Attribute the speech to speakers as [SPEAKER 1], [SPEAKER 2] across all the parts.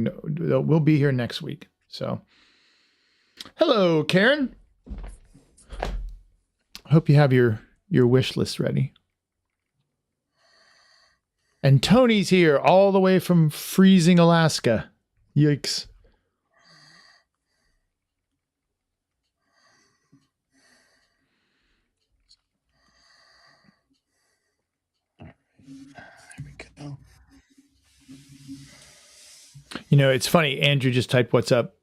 [SPEAKER 1] No, we'll be here next week. So, hello, Karen. Hope you have your wish list ready. And Tony's here all the way from freezing Alaska. Yikes.
[SPEAKER 2] There we go.
[SPEAKER 1] You know, it's funny. Andrew just typed, "What's up,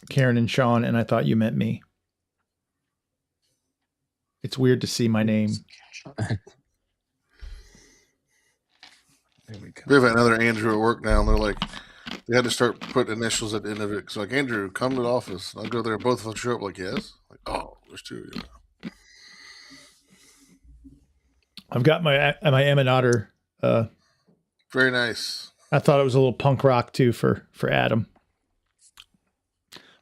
[SPEAKER 1] Karen and Sean?" And I thought you meant me. It's weird to see my name.
[SPEAKER 2] There we go.
[SPEAKER 3] We have another Andrew at work now, and they're like, they had to start putting initials at the end of it. So like, Andrew, come to the office. I'll go there. Both of them show up. Like, yes. Like, oh, there's two of you.
[SPEAKER 1] I've got my Emma Otter.
[SPEAKER 3] Very nice.
[SPEAKER 1] I thought it was a little punk rock too for Adam.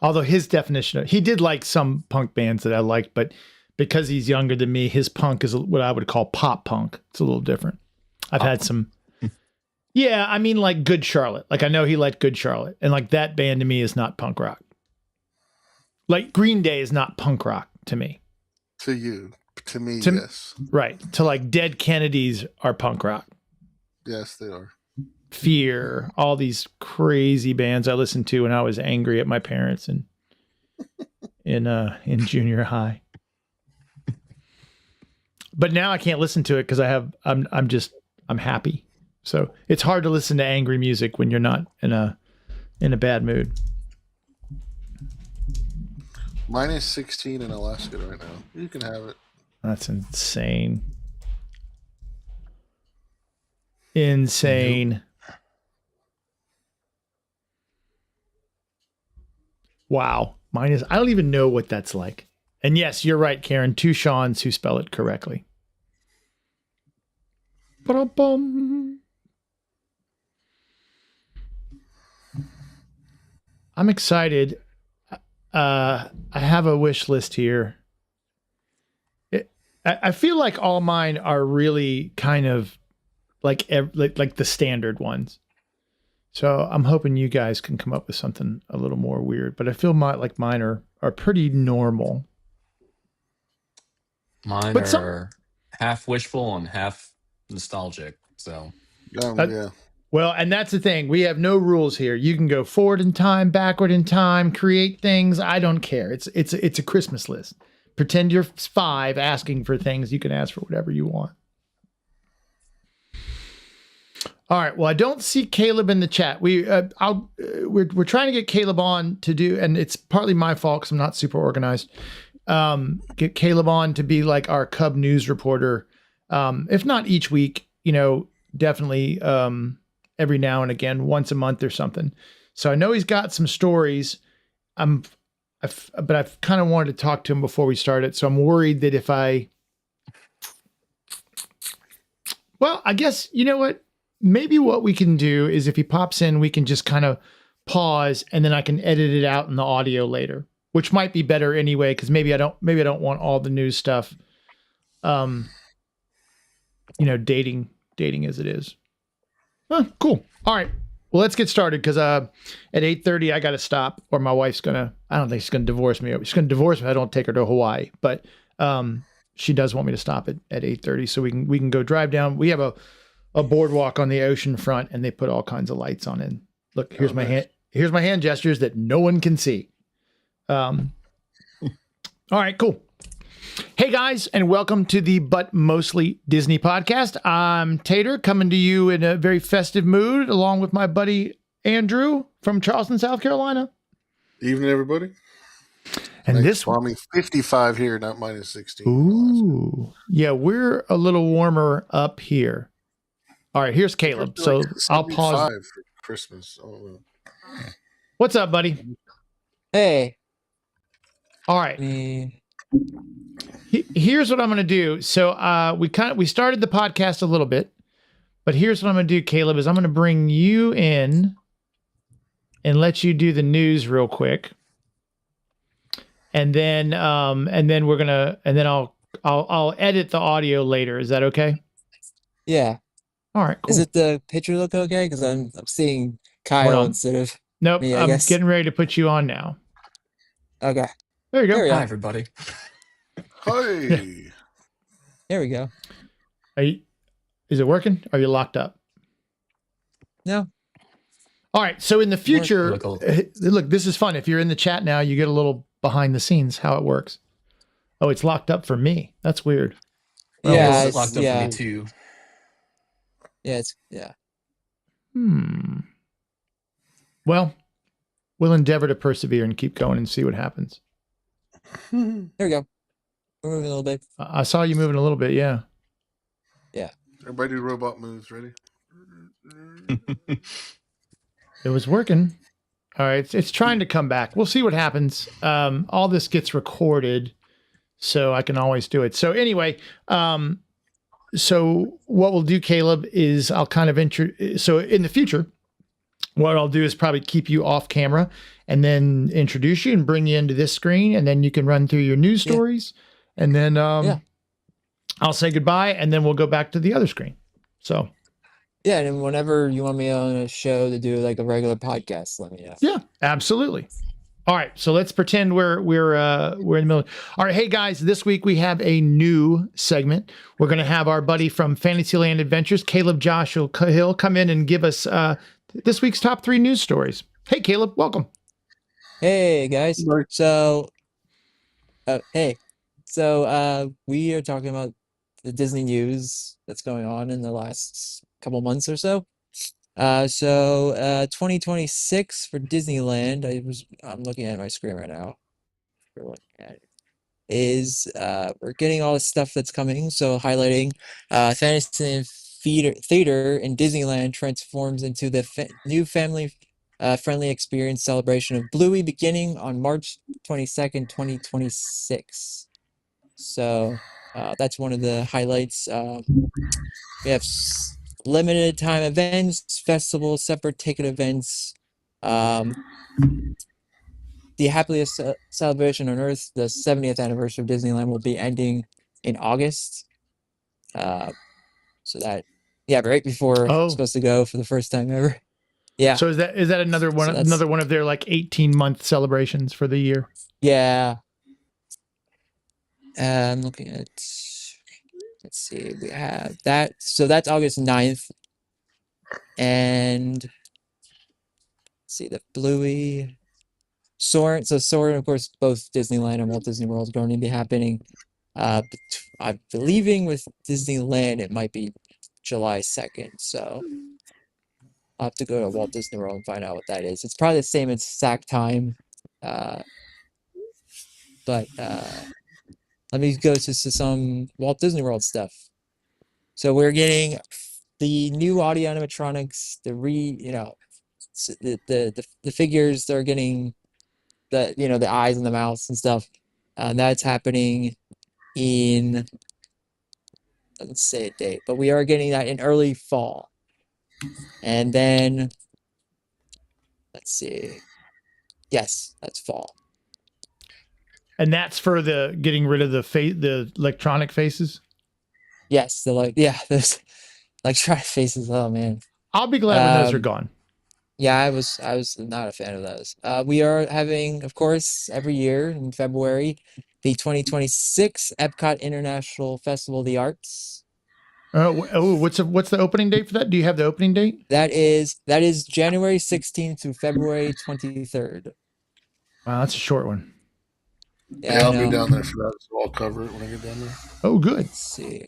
[SPEAKER 1] Although his definition he did like some punk bands that I liked, but because he's younger than me, his punk is what I would call pop punk. It's a little different. I've had some. Yeah, I mean, like Good Charlotte. Like I know he liked Good Charlotte, and like that band to me is not punk rock. Like Green Day is not punk rock to me.
[SPEAKER 3] To you, to me,
[SPEAKER 1] To-
[SPEAKER 3] yes,
[SPEAKER 1] Right. To like Dead Kennedys are punk rock.
[SPEAKER 3] yes, they are.
[SPEAKER 1] Fear, all these crazy bands I listened to when I was angry at my parents and in junior high. But now I can't listen to it because I'm happy. So it's hard to listen to angry music when you're not in a bad mood.
[SPEAKER 3] Minus 16 in Alaska right now. You can have it.
[SPEAKER 1] That's insane. Insane. Wow. I don't even know what that's like. And yes, you're right, Karen. Two Seans who spell it correctly. Ba-dum-bum. I'm excited. I have a wish list here. I feel like all mine are really kind of like the standard ones. So I'm hoping you guys can come up with something a little more weird. But I feel mine are pretty normal.
[SPEAKER 2] Mine
[SPEAKER 1] But
[SPEAKER 2] are half wishful and half nostalgic. So
[SPEAKER 3] Yeah.
[SPEAKER 1] Well, and that's the thing. We have no rules here. You can go forward in time, backward in time, create things. I don't care. It's a Christmas list. Pretend you're 5 asking for things. You can ask for whatever you want. All right. Well, I don't see Caleb in the chat. We're trying to get Caleb on to do, and it's partly my fault because I'm not super organized. Get Caleb on to be like our Cub news reporter. If not each week, definitely every now and again, once a month or something. So I know he's got some stories. But I've kind of wanted to talk to him before we started. So I'm worried that I guess, you know what? Maybe what we can do is if he pops in, we can just kind of pause and then I can edit it out in the audio later, which might be better anyway. Cause maybe I don't want all the news stuff, dating as it is. Cool. All right. Well, let's get started because at 8:30 I got to stop, or my wife's I don't think she's gonna divorce me. She's gonna divorce me if I don't take her to Hawaii. But she does want me to stop at 8:30 so we can go drive down. We have a boardwalk on the ocean front, and they put all kinds of lights on it. Look, here's my hand. Here's my hand gestures that no one can see. All right, cool. Hey guys, and welcome to the But Mostly Disney podcast. I'm Tater, coming to you in a very festive mood, along with my buddy Andrew from Charleston, South Carolina.
[SPEAKER 3] Evening, everybody.
[SPEAKER 1] And this
[SPEAKER 3] Swami 55 here, not minus 16.
[SPEAKER 1] Ooh, yeah, we're a little warmer up here. All right, here's Caleb. So I'll pause.
[SPEAKER 3] For Christmas. I don't know.
[SPEAKER 1] What's up, buddy?
[SPEAKER 4] Hey.
[SPEAKER 1] All right. Here's what I'm going to do. So we started the podcast a little bit, but here's what I'm going to do, Caleb, is I'm going to bring you in and let you do the news real quick. And then I'll edit the audio later. Is that okay?
[SPEAKER 4] Yeah.
[SPEAKER 1] All right, cool.
[SPEAKER 4] Is it the picture look okay? Because I'm seeing Kyle
[SPEAKER 1] on.
[SPEAKER 4] instead of
[SPEAKER 1] Nope.
[SPEAKER 4] me, I
[SPEAKER 1] I'm
[SPEAKER 4] guess.
[SPEAKER 1] getting ready to put you on now.
[SPEAKER 4] Okay.
[SPEAKER 1] There you go.
[SPEAKER 4] There we
[SPEAKER 2] Hi,
[SPEAKER 4] go.
[SPEAKER 2] everybody.
[SPEAKER 3] Hey.
[SPEAKER 4] There we go.
[SPEAKER 1] Is it working? Are you locked up?
[SPEAKER 4] No.
[SPEAKER 1] All right. So in the future,
[SPEAKER 2] Look,
[SPEAKER 1] look, this is fun. If you're in the chat now, you get a little behind the scenes how it works. Oh, it's locked up for me. That's weird. Well,
[SPEAKER 4] Yeah,
[SPEAKER 2] it's
[SPEAKER 4] it's,
[SPEAKER 2] locked up
[SPEAKER 4] yeah.
[SPEAKER 2] for me too.
[SPEAKER 4] Yeah, it's yeah.
[SPEAKER 1] Well, we'll endeavor to persevere and keep going and see what happens.
[SPEAKER 4] There we go. We're moving a little bit.
[SPEAKER 1] I saw you moving a little bit. Yeah.
[SPEAKER 4] Yeah.
[SPEAKER 3] Everybody do robot moves. Ready?
[SPEAKER 1] It was working. All right. It's trying to come back. We'll see what happens. All this gets recorded, so I can always do it. So anyway, so what we'll do, Caleb, is I'll kind of so in the future, what I'll do is probably keep you off camera and then introduce you and bring you into this screen, and then you can run through your news stories, and then I'll say goodbye, and then we'll go back to the other screen. So
[SPEAKER 4] yeah, and whenever you want me on a show to do like a regular podcast, let me know.
[SPEAKER 1] Yeah, absolutely. All right, so let's pretend we're in the middle. All right, hey guys, this week we have a new segment. We're going to have our buddy from Fantasyland Adventures, Caleb Joshua Hill, come in and give us this week's top 3 news stories. Hey, Caleb, welcome.
[SPEAKER 4] Hey guys.
[SPEAKER 3] Right.
[SPEAKER 4] So we are talking about the Disney news that's going on in the last couple months or so. 2026 for Disneyland, I'm looking at my screen right now. We're looking at it. We're getting all the stuff that's coming. So highlighting Fantasyland Theater in Disneyland transforms into the new family friendly experience celebration of Bluey beginning on March 22nd, 2026. So that's one of the highlights. We have limited time events, festivals, separate ticket events. The happiest celebration on Earth, the 70th anniversary of Disneyland, will be ending in August. So that, right before supposed to go for the first time ever. Yeah.
[SPEAKER 1] So is that another one of their like 18-month celebrations for the year?
[SPEAKER 4] Yeah. I'm looking at. Let's see. We have that. So that's August 9th. And let's see the Bluey. Soarin', of course, both Disneyland and Walt Disney World are going to be happening. I'm believing with Disneyland, it might be July 2nd. So I'll have to go to Walt Disney World and find out what that is. It's probably the same exact time. But let me go to some Walt Disney World stuff. So we're getting the new audio animatronics, the figures. They're getting the eyes and the mouths and stuff. That's happening in, let's say a date, but we are getting that in early fall. And then let's see. Yes, that's fall.
[SPEAKER 1] And that's for the getting rid of the electronic faces?
[SPEAKER 4] Yes, those electronic faces. Oh man.
[SPEAKER 1] I'll be glad when those are gone.
[SPEAKER 4] Yeah, I was not a fan of those. We are having, of course, every year in February, the 2026 Epcot International Festival of the Arts.
[SPEAKER 1] What's the opening date for that? Do you have the opening date?
[SPEAKER 4] That is January 16th through February 23rd.
[SPEAKER 1] Wow, that's a short one.
[SPEAKER 4] Yeah,
[SPEAKER 3] I'll be down there for that, so I'll cover it when I get down there.
[SPEAKER 1] Oh, good.
[SPEAKER 4] Let's see.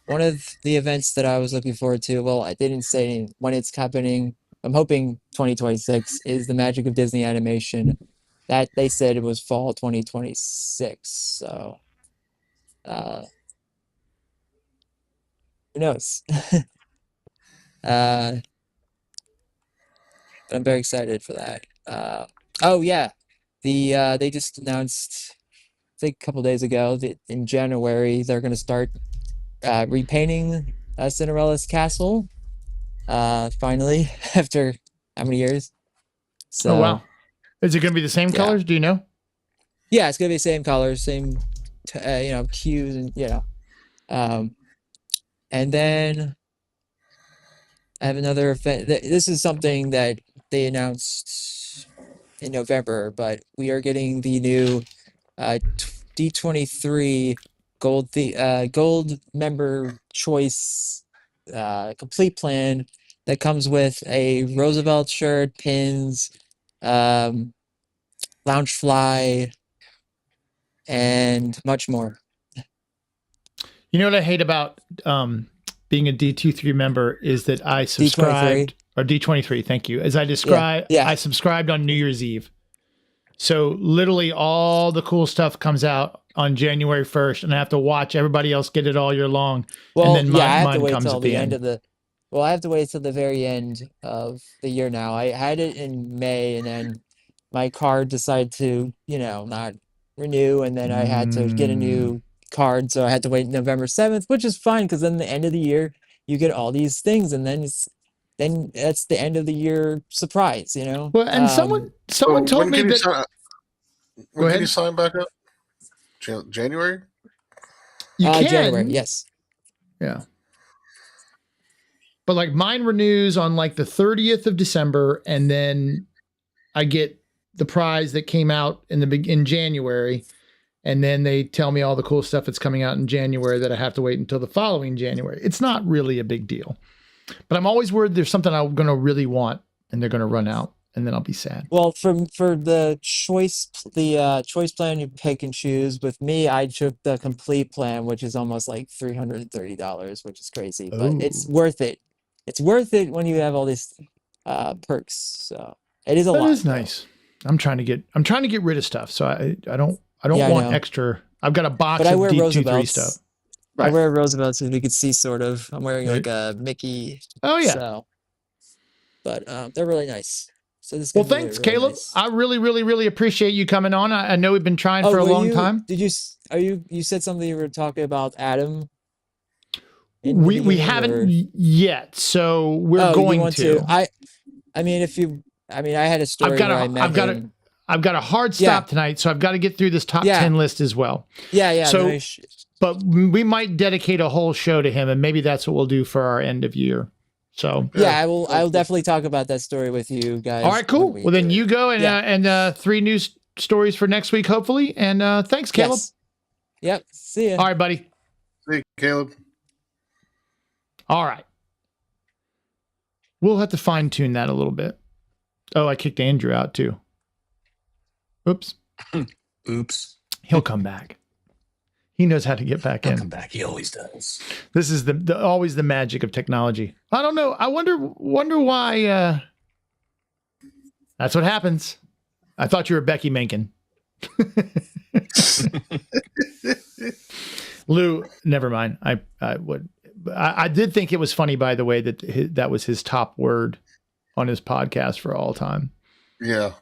[SPEAKER 4] One of the events that I was looking forward to, well, I didn't say when it's happening. I'm hoping 2026 is the Magic of Disney Animation. That they said it was fall 2026. So, who knows? But I'm very excited for that. Oh yeah, they just announced, I think a couple days ago, that in January they're going to start repainting Cinderella's castle. Finally, after how many years? So,
[SPEAKER 1] oh wow, is it going to be the same colors? Do you know?
[SPEAKER 4] Yeah, it's going to be the same colors, same cues, and and then I have another event. This is something that they announced in November, but we are getting the new D23 gold member choice complete plan that comes with a Roosevelt shirt, pins, lounge fly, and much more.
[SPEAKER 1] You know what I hate about being a D23 member is that I subscribed, or D23, thank you. As I described,
[SPEAKER 4] Yeah.
[SPEAKER 1] I subscribed on New Year's Eve. So literally all the cool stuff comes out on January 1st, and I have to watch everybody else get it all year long.
[SPEAKER 4] Well,
[SPEAKER 1] and then
[SPEAKER 4] I have to
[SPEAKER 1] mine
[SPEAKER 4] wait
[SPEAKER 1] comes
[SPEAKER 4] till
[SPEAKER 1] at the
[SPEAKER 4] end
[SPEAKER 1] end.
[SPEAKER 4] of the. Well, I have to wait till the very end of the year now. I had it in May, and then my card decided to, not renew, and then I had to get a new card, so I had to wait November 7th, which is fine because then the end of the year you get all these things, and then that's the end of the year surprise,
[SPEAKER 1] Well, and someone told me that.
[SPEAKER 3] When can you sign back up? January?
[SPEAKER 1] You can.
[SPEAKER 4] January, yes.
[SPEAKER 1] Yeah. But like mine renews on like the 30th of December, and then I get the prize that came out in January, and then they tell me all the cool stuff that's coming out in January that I have to wait until the following January. It's not really a big deal, but I'm always worried there's something I'm going to really want and they're going to run out, and then I'll be sad.
[SPEAKER 4] Well, for the choice plan, you pick and choose. With me, I took the complete plan, which is almost like $330, which is crazy, but it's worth it. It's worth it when you have all these perks. So it is a lot.
[SPEAKER 1] That is nice. I'm trying to get rid of stuff, so I don't want extra. I've got a box of D23 stuff.
[SPEAKER 4] Right. I wear Roosevelt's, and we could see sort of. I'm wearing like a Mickey.
[SPEAKER 1] Oh yeah.
[SPEAKER 4] So, but they're really nice. So this.
[SPEAKER 1] Well, thanks, really Caleb. Nice. I really, really, really appreciate you coming on. I know we've been trying for a long time.
[SPEAKER 4] Did you? You said something you were talking about Adam?
[SPEAKER 1] We haven't yet, so we're going to.
[SPEAKER 4] I mean, I had a story.
[SPEAKER 1] I've got a hard stop tonight, so I've got to get through this top 10 list as well.
[SPEAKER 4] Yeah.
[SPEAKER 1] So, but we might dedicate a whole show to him, and maybe that's what we'll do for our end of year. So
[SPEAKER 4] I will definitely talk about that story with you guys.
[SPEAKER 1] All right, cool. Well, then you go and 3 news stories for next week, hopefully. And thanks, Caleb.
[SPEAKER 4] Yes. Yep. See ya.
[SPEAKER 1] All right, buddy.
[SPEAKER 3] See you, Caleb.
[SPEAKER 1] All right. We'll have to fine tune that a little bit. Oh, I kicked Andrew out too. Oops.
[SPEAKER 2] Oops.
[SPEAKER 1] He'll come back. He knows how to get back in.
[SPEAKER 2] He'll come back. He always does.
[SPEAKER 1] This is always the magic of technology. I don't know. I wonder why. That's what happens. I thought you were Becky Menken. Lou, never mind. I did think it was funny, by the way, that that was his top word on his podcast for all time.
[SPEAKER 3] Yeah.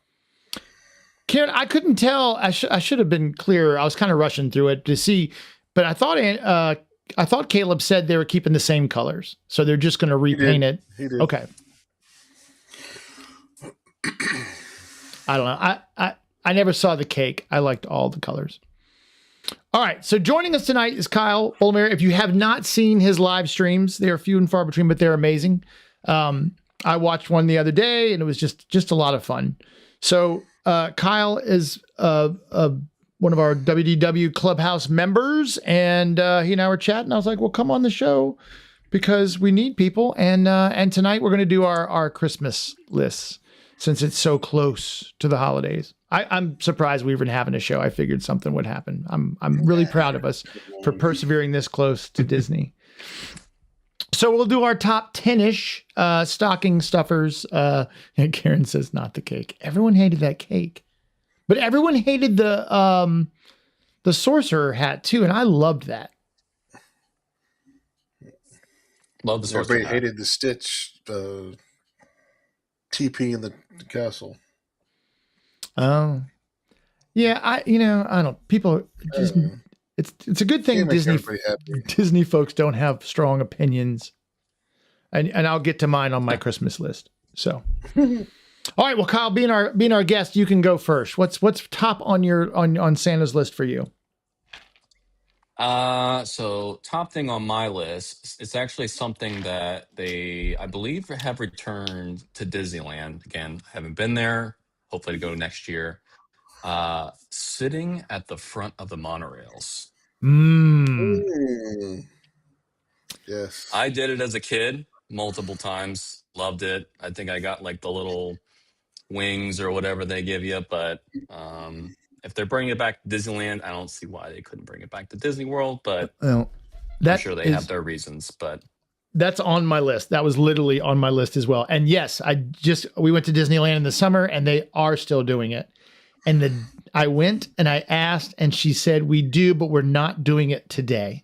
[SPEAKER 1] Karen, I couldn't tell. I should have been clearer. I was kind of rushing through it to see, but I thought Caleb said they were keeping the same colors, so they're just going to repaint it.
[SPEAKER 3] He did.
[SPEAKER 1] Okay. I don't know. I never saw the cake. I liked all the colors. All right. So joining us tonight is Kyle Bolmeyer. If you have not seen his live streams, they are few and far between, but they're amazing. I watched one the other day, and it was just a lot of fun. So Kyle is one of our WDW Clubhouse members, and he and I were chatting. I was like, well, come on the show because we need people. And tonight we're going to do our Christmas lists since it's so close to the holidays. I'm surprised we even having a show. I figured something would happen. I'm really proud of us for persevering this close to Disney. So we'll do our top 10-ish stocking stuffers. And Karen says not the cake. Everyone hated that cake, but everyone hated the sorcerer hat too, and I loved that.
[SPEAKER 2] Love the sorcerer
[SPEAKER 3] Everybody
[SPEAKER 2] hat.
[SPEAKER 3] hated the Stitch TP in the castle.
[SPEAKER 1] Oh, yeah. I don't. People just. It's a good thing Disney folks don't have strong opinions, and I'll get to mine on my Christmas list. So, all right. Well, Kyle, being our guest, you can go first. What's top on your on Santa's list for you?
[SPEAKER 2] So top thing on my list, it's actually something that I believe, have returned to Disneyland. Again, I haven't been there. Hopefully to go next year. Sitting at the front of the monorails.
[SPEAKER 3] Mm. Yes.
[SPEAKER 2] I did it as a kid multiple times. Loved it. I think I got like the little wings or whatever they give you. But if they're bringing it back to Disneyland, I don't see why they couldn't bring it back to Disney World. But
[SPEAKER 1] Well,
[SPEAKER 2] I'm sure they have their reasons. But
[SPEAKER 1] that's on my list. That was literally on my list as well. And yes, we went to Disneyland in the summer and they are still doing it. And I went and I asked and she said, we do, but we're not doing it today.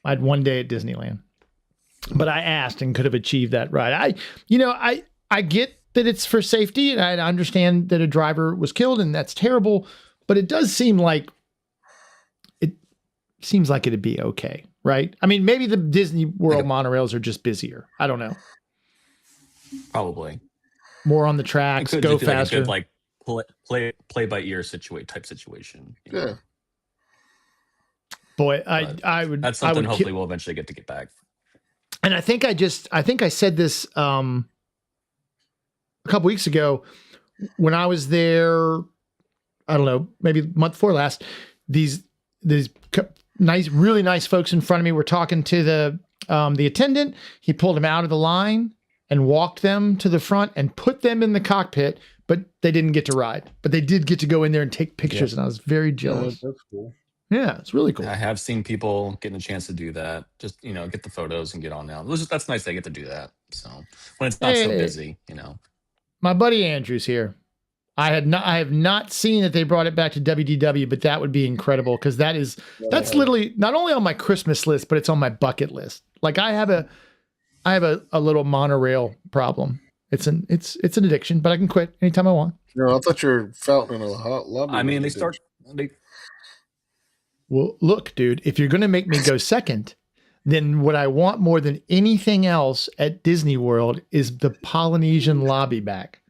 [SPEAKER 1] I had one day at Disneyland, but I asked and could have achieved that ride. I get that it's for safety and I understand that a driver was killed and that's terrible, but it does seem like it'd be okay. Right? I mean, maybe the Disney World monorails are just busier. I don't know.
[SPEAKER 2] Probably
[SPEAKER 1] more on the tracks, go faster.
[SPEAKER 2] Like a good, play by ear type situation.
[SPEAKER 3] Yeah.
[SPEAKER 1] Boy, I would.
[SPEAKER 2] That's something. Hopefully, we'll eventually get back.
[SPEAKER 1] And I think I said this a couple weeks ago when I was there. I don't know, maybe the month before last. These really nice folks in front of me were talking to the attendant. He pulled them out of the line and walked them to the front and put them in the cockpit, but they didn't get to ride. But they did get to go in there and take pictures, and I was very jealous.
[SPEAKER 3] That's cool.
[SPEAKER 1] Yeah, it's really cool.
[SPEAKER 2] I have seen people getting a chance to do that. Just, get the photos and get on now. That's nice they get to do that. So when it's not so busy,
[SPEAKER 1] My buddy Andrew's here. I have not seen that they brought it back to WDW, but that would be incredible because that's literally not only on my Christmas list, but it's on my bucket list. Like I have a little monorail problem. It's an addiction, but I can quit anytime I want.
[SPEAKER 3] No, I thought you were fountain in a hot lobby.
[SPEAKER 2] I mean,
[SPEAKER 1] Well, look, dude, if you're going to make me go second, then what I want more than anything else at Disney World is the Polynesian lobby back.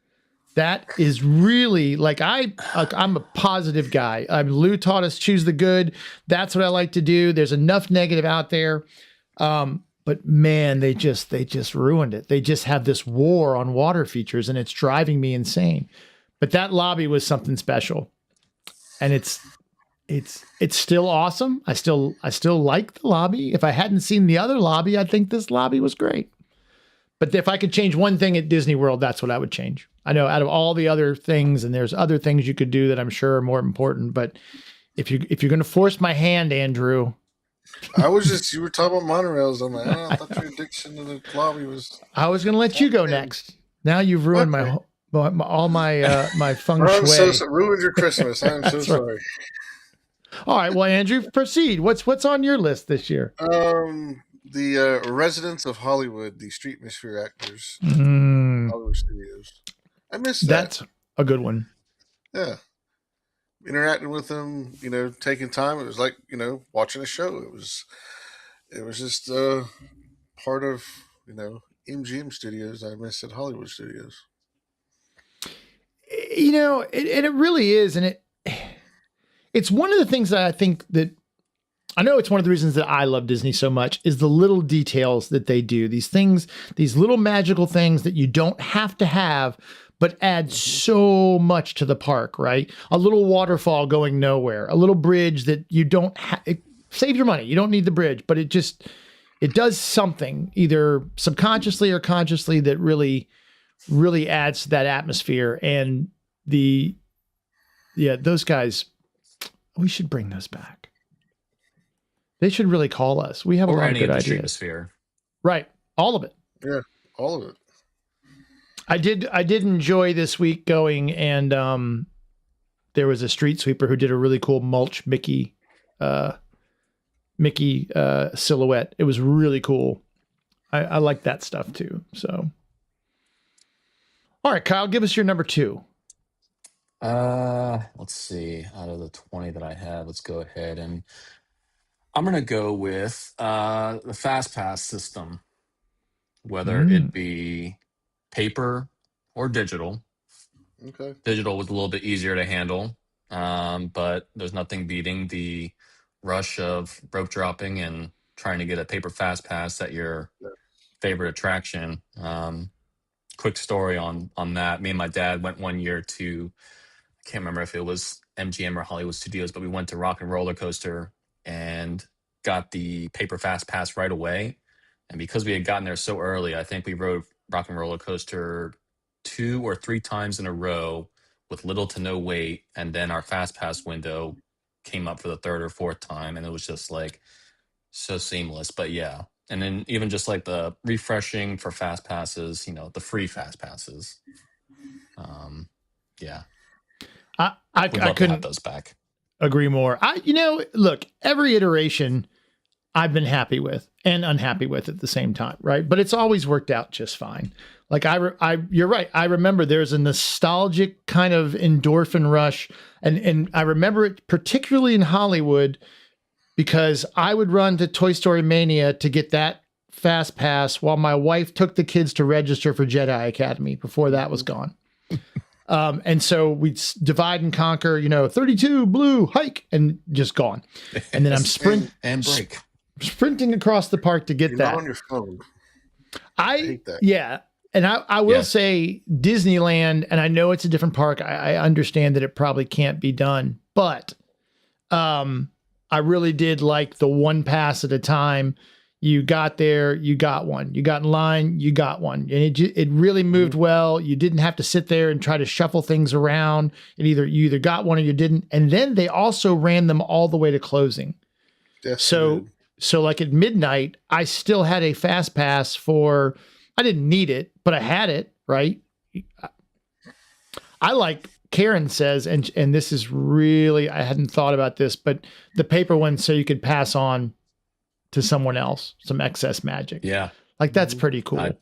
[SPEAKER 1] That is really I'm a positive guy. Lou taught us choose the good. That's what I like to do. There's enough negative out there. But man, they just ruined it. They just have this war on water features and it's driving me insane. But that lobby was something special. And it's still awesome. I still like the lobby. If I hadn't seen the other lobby, I'd think this lobby was great. But if I could change one thing at Disney World, that's what I would change. I know out of all the other things, and there's other things you could do that I'm sure are more important, but if you're going to force my hand, Andrew.
[SPEAKER 3] You were talking about monorails. I'm like, I thought your addiction to the lobby was.
[SPEAKER 1] I was going to let you go next. Now you've ruined all my feng shui.
[SPEAKER 3] Ruined your Christmas. I'm so sorry.
[SPEAKER 1] Right. All right, well, Andrew, proceed. What's on your list this year?
[SPEAKER 3] The Residents of Hollywood, the Streetmosphere actors, Hollywood Studios. I missed that.
[SPEAKER 1] That's a good one.
[SPEAKER 3] Yeah, interacting with them, taking time. It was like watching a show. It was just part of MGM Studios. I miss at Hollywood Studios.
[SPEAKER 1] It really is, and it's one of the things that I think that. I know it's one of the reasons that I love Disney so much is the little details that they do. These things, these little magical things that you don't have to have, but add so much to the park, right? A little waterfall going nowhere, a little bridge that you don't have. Save your money. You don't need the bridge, but it does something either subconsciously or consciously that really, really adds to that atmosphere. And those guys, we should bring those back. They should really call us. We have a lot of good ideas. Right. All of it.
[SPEAKER 3] Yeah. All of it.
[SPEAKER 1] I did enjoy this week going and there was a street sweeper who did a really cool mulch Mickey silhouette. It was really cool. I like that stuff too. So, all right, Kyle, give us your number 2.
[SPEAKER 2] Let's see. Out of the 20 that I have, let's go ahead and I'm going to go with the Fast Pass system, whether it be paper or digital.
[SPEAKER 3] Okay.
[SPEAKER 2] Digital was a little bit easier to handle, but there's nothing beating the rush of rope dropping and trying to get a paper fast pass at your favorite attraction. Quick story on that. Me and my dad went one year to, I can't remember if it was MGM or Hollywood Studios, but we went to Rock and Roller Coaster and got the paper fast pass right away. And because we had gotten there so early, I think we rode Rock and Roller Coaster 2 or 3 times in a row with little to no wait. And then our fast pass window came up for the 3rd or 4th time. And it was just like so seamless. But yeah. And then even just like the refreshing for fast passes, the free fast passes. Yeah.
[SPEAKER 1] I
[SPEAKER 2] Would love to have
[SPEAKER 1] couldn't
[SPEAKER 2] those back.
[SPEAKER 1] agree more. Look, every iteration I've been happy with and unhappy with at the same time, right? But it's always worked out just fine. Like you're right. I remember there's a nostalgic kind of endorphin rush, and I remember it particularly in Hollywood because I would run to Toy Story Mania to get that fast pass while my wife took the kids to register for Jedi Academy before that was gone. And so we'd divide and conquer, 32 blue hike and just gone. And then I'm
[SPEAKER 2] and break.
[SPEAKER 1] Sprinting across the park to get
[SPEAKER 3] You're
[SPEAKER 1] that.
[SPEAKER 3] not on your phone. I hate that.
[SPEAKER 1] Yeah. And I will say Disneyland, and I know it's a different park. I understand that it probably can't be done, but I really did like the one pass at a time. You got there, you got one. You got in line, you got one. And it really moved well. You didn't have to sit there and try to shuffle things around. You either got one or you didn't. And then they also ran them all the way to closing.
[SPEAKER 3] Yes,
[SPEAKER 1] So like at midnight, I still had a fast pass for, I didn't need it, but I had it, right? I like Karen says, and this is really, I hadn't thought about this, but the paper one so you could pass on to someone else, some excess magic.
[SPEAKER 2] Yeah.
[SPEAKER 1] Like that's pretty cool.
[SPEAKER 2] I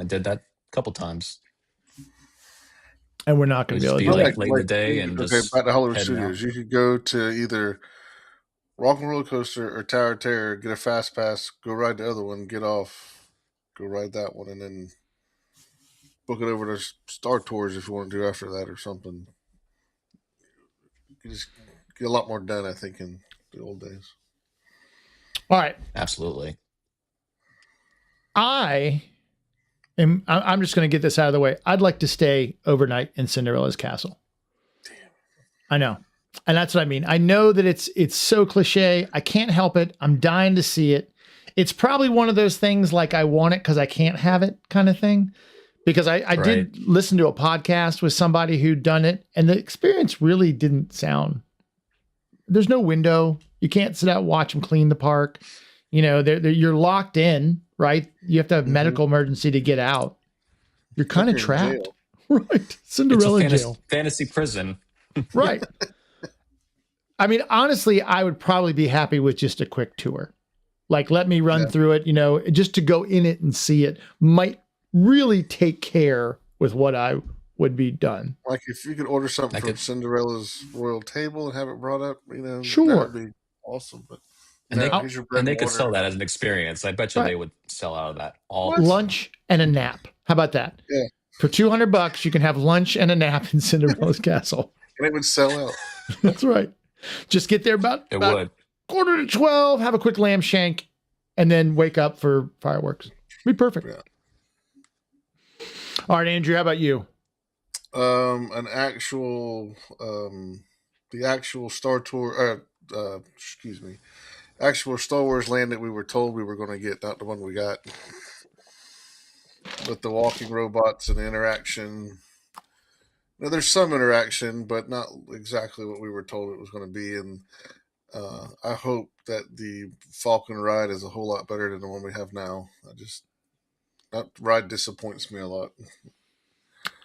[SPEAKER 2] did that a couple times.
[SPEAKER 1] And we're not going to be able to do
[SPEAKER 2] late in the day and just
[SPEAKER 3] back to Hollywood Studios.
[SPEAKER 2] out.
[SPEAKER 3] You could go to either Rock and Roller Coaster or Tower of Terror, get a fast pass, go ride the other one, get off, go ride that one, and then book it over to Star Tours if you want to do after that or something. You just get a lot more done, I think, in the old days.
[SPEAKER 1] All right.
[SPEAKER 2] Absolutely.
[SPEAKER 1] I'm just going to get this out of the way. I'd like to stay overnight in Cinderella's castle.
[SPEAKER 3] Damn.
[SPEAKER 1] I know. And that's what I mean. I know that it's so cliche. I can't help it. I'm dying to see it. It's probably one of those things like I want it because I can't have it kind of thing. Because I did listen to a podcast with somebody who'd done it, and the experience really didn't sound. There's no window. You can't sit out and watch them clean the park. You're locked in, right? You have to have medical emergency to get out. You're kind of trapped. Right. Cinderella jail.
[SPEAKER 2] Fantasy prison.
[SPEAKER 1] Right. I mean, honestly, I would probably be happy with just a quick tour. Like, let me run through it, just to go in it and see it might really take care with what I would be done.
[SPEAKER 3] Like if you could order something from Cinderella's royal table and have it brought up,
[SPEAKER 1] sure,
[SPEAKER 3] that would be awesome. But
[SPEAKER 2] they could sell that as an experience. I bet you they would sell out of that all
[SPEAKER 1] lunch and a nap. How about that?
[SPEAKER 3] Yeah.
[SPEAKER 1] For $200, you can have lunch and a nap in Cinderella's castle.
[SPEAKER 3] And it would sell out.
[SPEAKER 1] That's right. Just get there about 11:45, have a quick lamb shank, and then wake up for fireworks. Be perfect. Yeah. All right, Andrew, how about you?
[SPEAKER 3] The actual Star Tour, actual Star Wars land that we were told we were going to get, not the one we got. With the walking robots and the interaction. Now, there's some interaction, but not exactly what we were told it was going to be. And I hope that the Falcon ride is a whole lot better than the one we have now. That ride disappoints me a lot.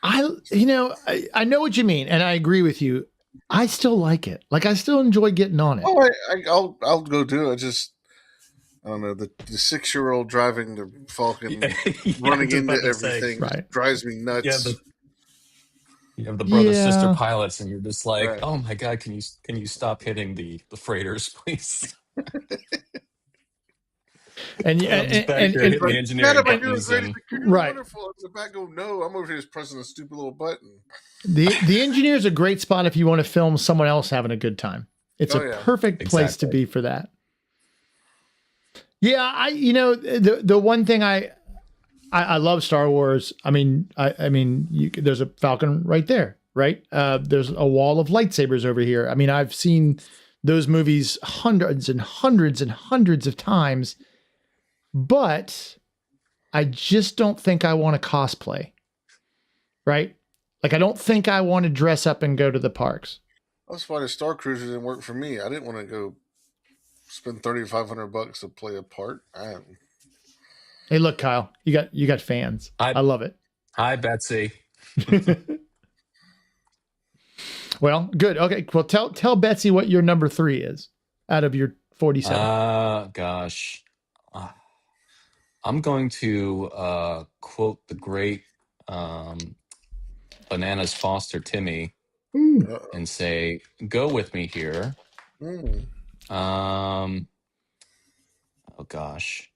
[SPEAKER 1] I know what you mean, and I agree with you. I still like it. Like, I still enjoy getting on it.
[SPEAKER 3] Oh, I'll go do it. I don't know, the 6-year-old driving the Falcon, running into everything drives me nuts.
[SPEAKER 2] You have the brother sister pilots, and you're just like, oh my god, can you stop hitting the freighters, please?
[SPEAKER 1] And the
[SPEAKER 2] engineering buttons
[SPEAKER 3] wonderful. The back go, no, I'm over here just pressing a stupid little button.
[SPEAKER 1] The engineer's a great spot if you want to film someone else having a good time. It's
[SPEAKER 3] Oh,
[SPEAKER 1] a
[SPEAKER 3] yeah.
[SPEAKER 1] perfect place to
[SPEAKER 2] Exactly.
[SPEAKER 1] be for that. Yeah, the one thing I love Star Wars. I mean, there's a Falcon right there, right? There's a wall of lightsabers over here. I mean, I've seen those movies hundreds and hundreds and hundreds of times, but I just don't think I want to cosplay, right? Like, I don't think I want to dress up and go to the parks.
[SPEAKER 3] That's why the Star Cruiser didn't work for me. I didn't want to go spend $3,500 to play a part.
[SPEAKER 1] Hey, look, Kyle, you got fans. I love it.
[SPEAKER 2] Hi, Betsy.
[SPEAKER 1] Well, good. Okay. Well, tell Betsy what your number 3 is out of your 47.
[SPEAKER 2] Gosh. I'm going to quote the great Bananas Foster Timmy and say, "Go with me here." Um, oh gosh,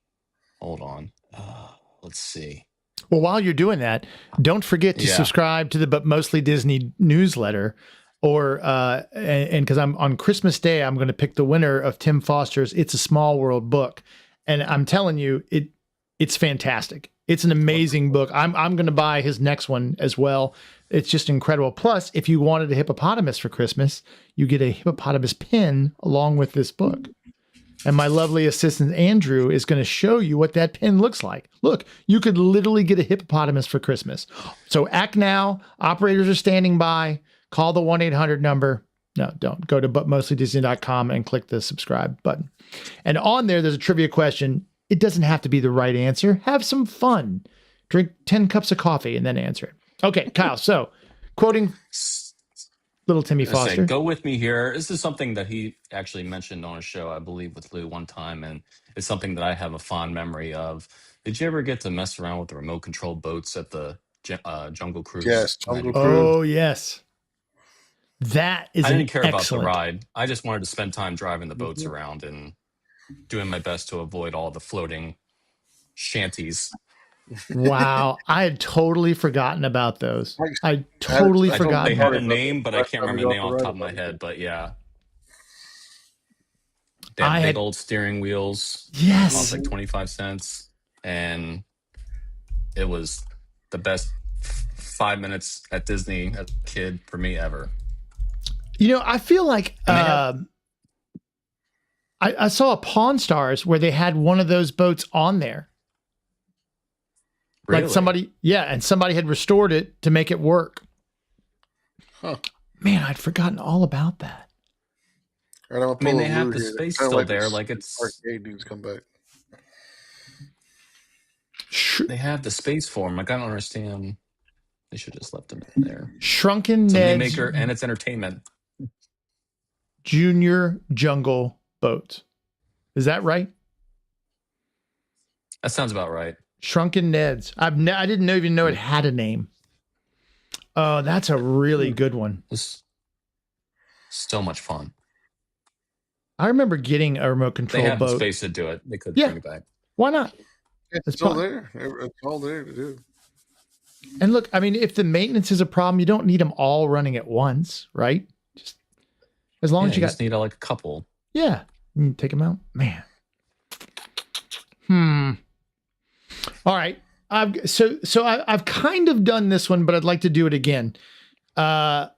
[SPEAKER 2] hold on. Let's see.
[SPEAKER 1] Well, while you're doing that, don't forget to
[SPEAKER 2] Yeah.
[SPEAKER 1] subscribe to the But Mostly Disney newsletter, or and because I'm on Christmas Day, I'm going to pick the winner of Tim Foster's "It's a Small World" book, and I'm telling you, it's fantastic. It's an amazing book. I'm going to buy his next one as well. It's just incredible. Plus, if you wanted a hippopotamus for Christmas, you get a hippopotamus pin along with this book. And my lovely assistant, Andrew, is going to show you what that pin looks like. Look, you could literally get a hippopotamus for Christmas. So act now. Operators are standing by. Call the 1-800 number. No, don't. Go to butmostlydisney.com and click the subscribe button. And on there's a trivia question. It doesn't have to be the right answer. Have some fun. Drink 10 cups of coffee and then answer it. Okay, Kyle. So, quoting little Timmy
[SPEAKER 2] I say,
[SPEAKER 1] Foster.
[SPEAKER 2] "Go with me here." This is something that he actually mentioned on a show, I believe, with Lou one time, and it's something that I have a fond memory of. Did you ever get to mess around with the remote control boats at the Jungle Cruise?
[SPEAKER 3] Yes,
[SPEAKER 2] when that
[SPEAKER 3] Jungle
[SPEAKER 2] came out?
[SPEAKER 3] Cruise.
[SPEAKER 1] Oh, yes. That is
[SPEAKER 2] I
[SPEAKER 1] an
[SPEAKER 2] didn't care about the
[SPEAKER 1] excellent.
[SPEAKER 2] ride. I just wanted to spend time driving the boats around and doing my best to avoid all the floating shanties.
[SPEAKER 1] Wow, I had totally forgotten about those. I
[SPEAKER 3] I
[SPEAKER 1] totally
[SPEAKER 3] told
[SPEAKER 2] They
[SPEAKER 1] forgotten.
[SPEAKER 2] have a
[SPEAKER 3] about
[SPEAKER 2] name, but I
[SPEAKER 3] last
[SPEAKER 2] can't
[SPEAKER 3] time we
[SPEAKER 2] remember the
[SPEAKER 3] got
[SPEAKER 2] name
[SPEAKER 3] the
[SPEAKER 2] off the
[SPEAKER 3] ride
[SPEAKER 2] top of my
[SPEAKER 3] about
[SPEAKER 2] head.
[SPEAKER 3] it.
[SPEAKER 2] But yeah, they
[SPEAKER 1] I
[SPEAKER 2] had
[SPEAKER 1] had-
[SPEAKER 2] big old steering wheels.
[SPEAKER 1] Yes.
[SPEAKER 2] Cost like 25 cents, and it was the best 5 minutes at Disney as a kid for me ever.
[SPEAKER 1] I feel like
[SPEAKER 2] And they have-
[SPEAKER 1] I saw a Pawn Stars where they had one of those boats on there.
[SPEAKER 2] Really?
[SPEAKER 1] Like somebody had restored it to make it work.
[SPEAKER 3] Huh.
[SPEAKER 1] Man, I'd forgotten all about that.
[SPEAKER 3] All right, I'm
[SPEAKER 2] I mean,
[SPEAKER 3] pull
[SPEAKER 2] they
[SPEAKER 3] a
[SPEAKER 2] have
[SPEAKER 3] Lou
[SPEAKER 2] the
[SPEAKER 3] here.
[SPEAKER 2] space
[SPEAKER 3] Kinda
[SPEAKER 2] still
[SPEAKER 3] like
[SPEAKER 2] there.
[SPEAKER 3] this
[SPEAKER 2] Like it's
[SPEAKER 3] arcade dudes come back.
[SPEAKER 2] they have the space for them. Like I don't understand. They should just left them in there.
[SPEAKER 1] Shrunken
[SPEAKER 2] It's a money
[SPEAKER 1] Ned's
[SPEAKER 2] maker and it's entertainment.
[SPEAKER 1] Junior Jungle Boat. Is that right?
[SPEAKER 2] That sounds about right.
[SPEAKER 1] Shrunken Ned's. I didn't even know it had a name. Oh, that's a really good one.
[SPEAKER 2] It's so much fun.
[SPEAKER 1] I remember getting a remote
[SPEAKER 2] They
[SPEAKER 1] control
[SPEAKER 2] have the
[SPEAKER 1] boat.
[SPEAKER 2] space to do it. They could
[SPEAKER 1] Yeah.
[SPEAKER 2] bring it back.
[SPEAKER 1] Why not?
[SPEAKER 3] It's
[SPEAKER 1] It's
[SPEAKER 3] still
[SPEAKER 1] fun.
[SPEAKER 3] there. It's all there to do.
[SPEAKER 1] And look, I mean, if the maintenance is a problem, you don't need them all running at once, right? Just as long
[SPEAKER 2] Yeah,
[SPEAKER 1] as you
[SPEAKER 2] you
[SPEAKER 1] got,
[SPEAKER 2] just need like a couple.
[SPEAKER 1] yeah, you take them out, man. All right, I've kind of done this one, but I'd like to do it again. Going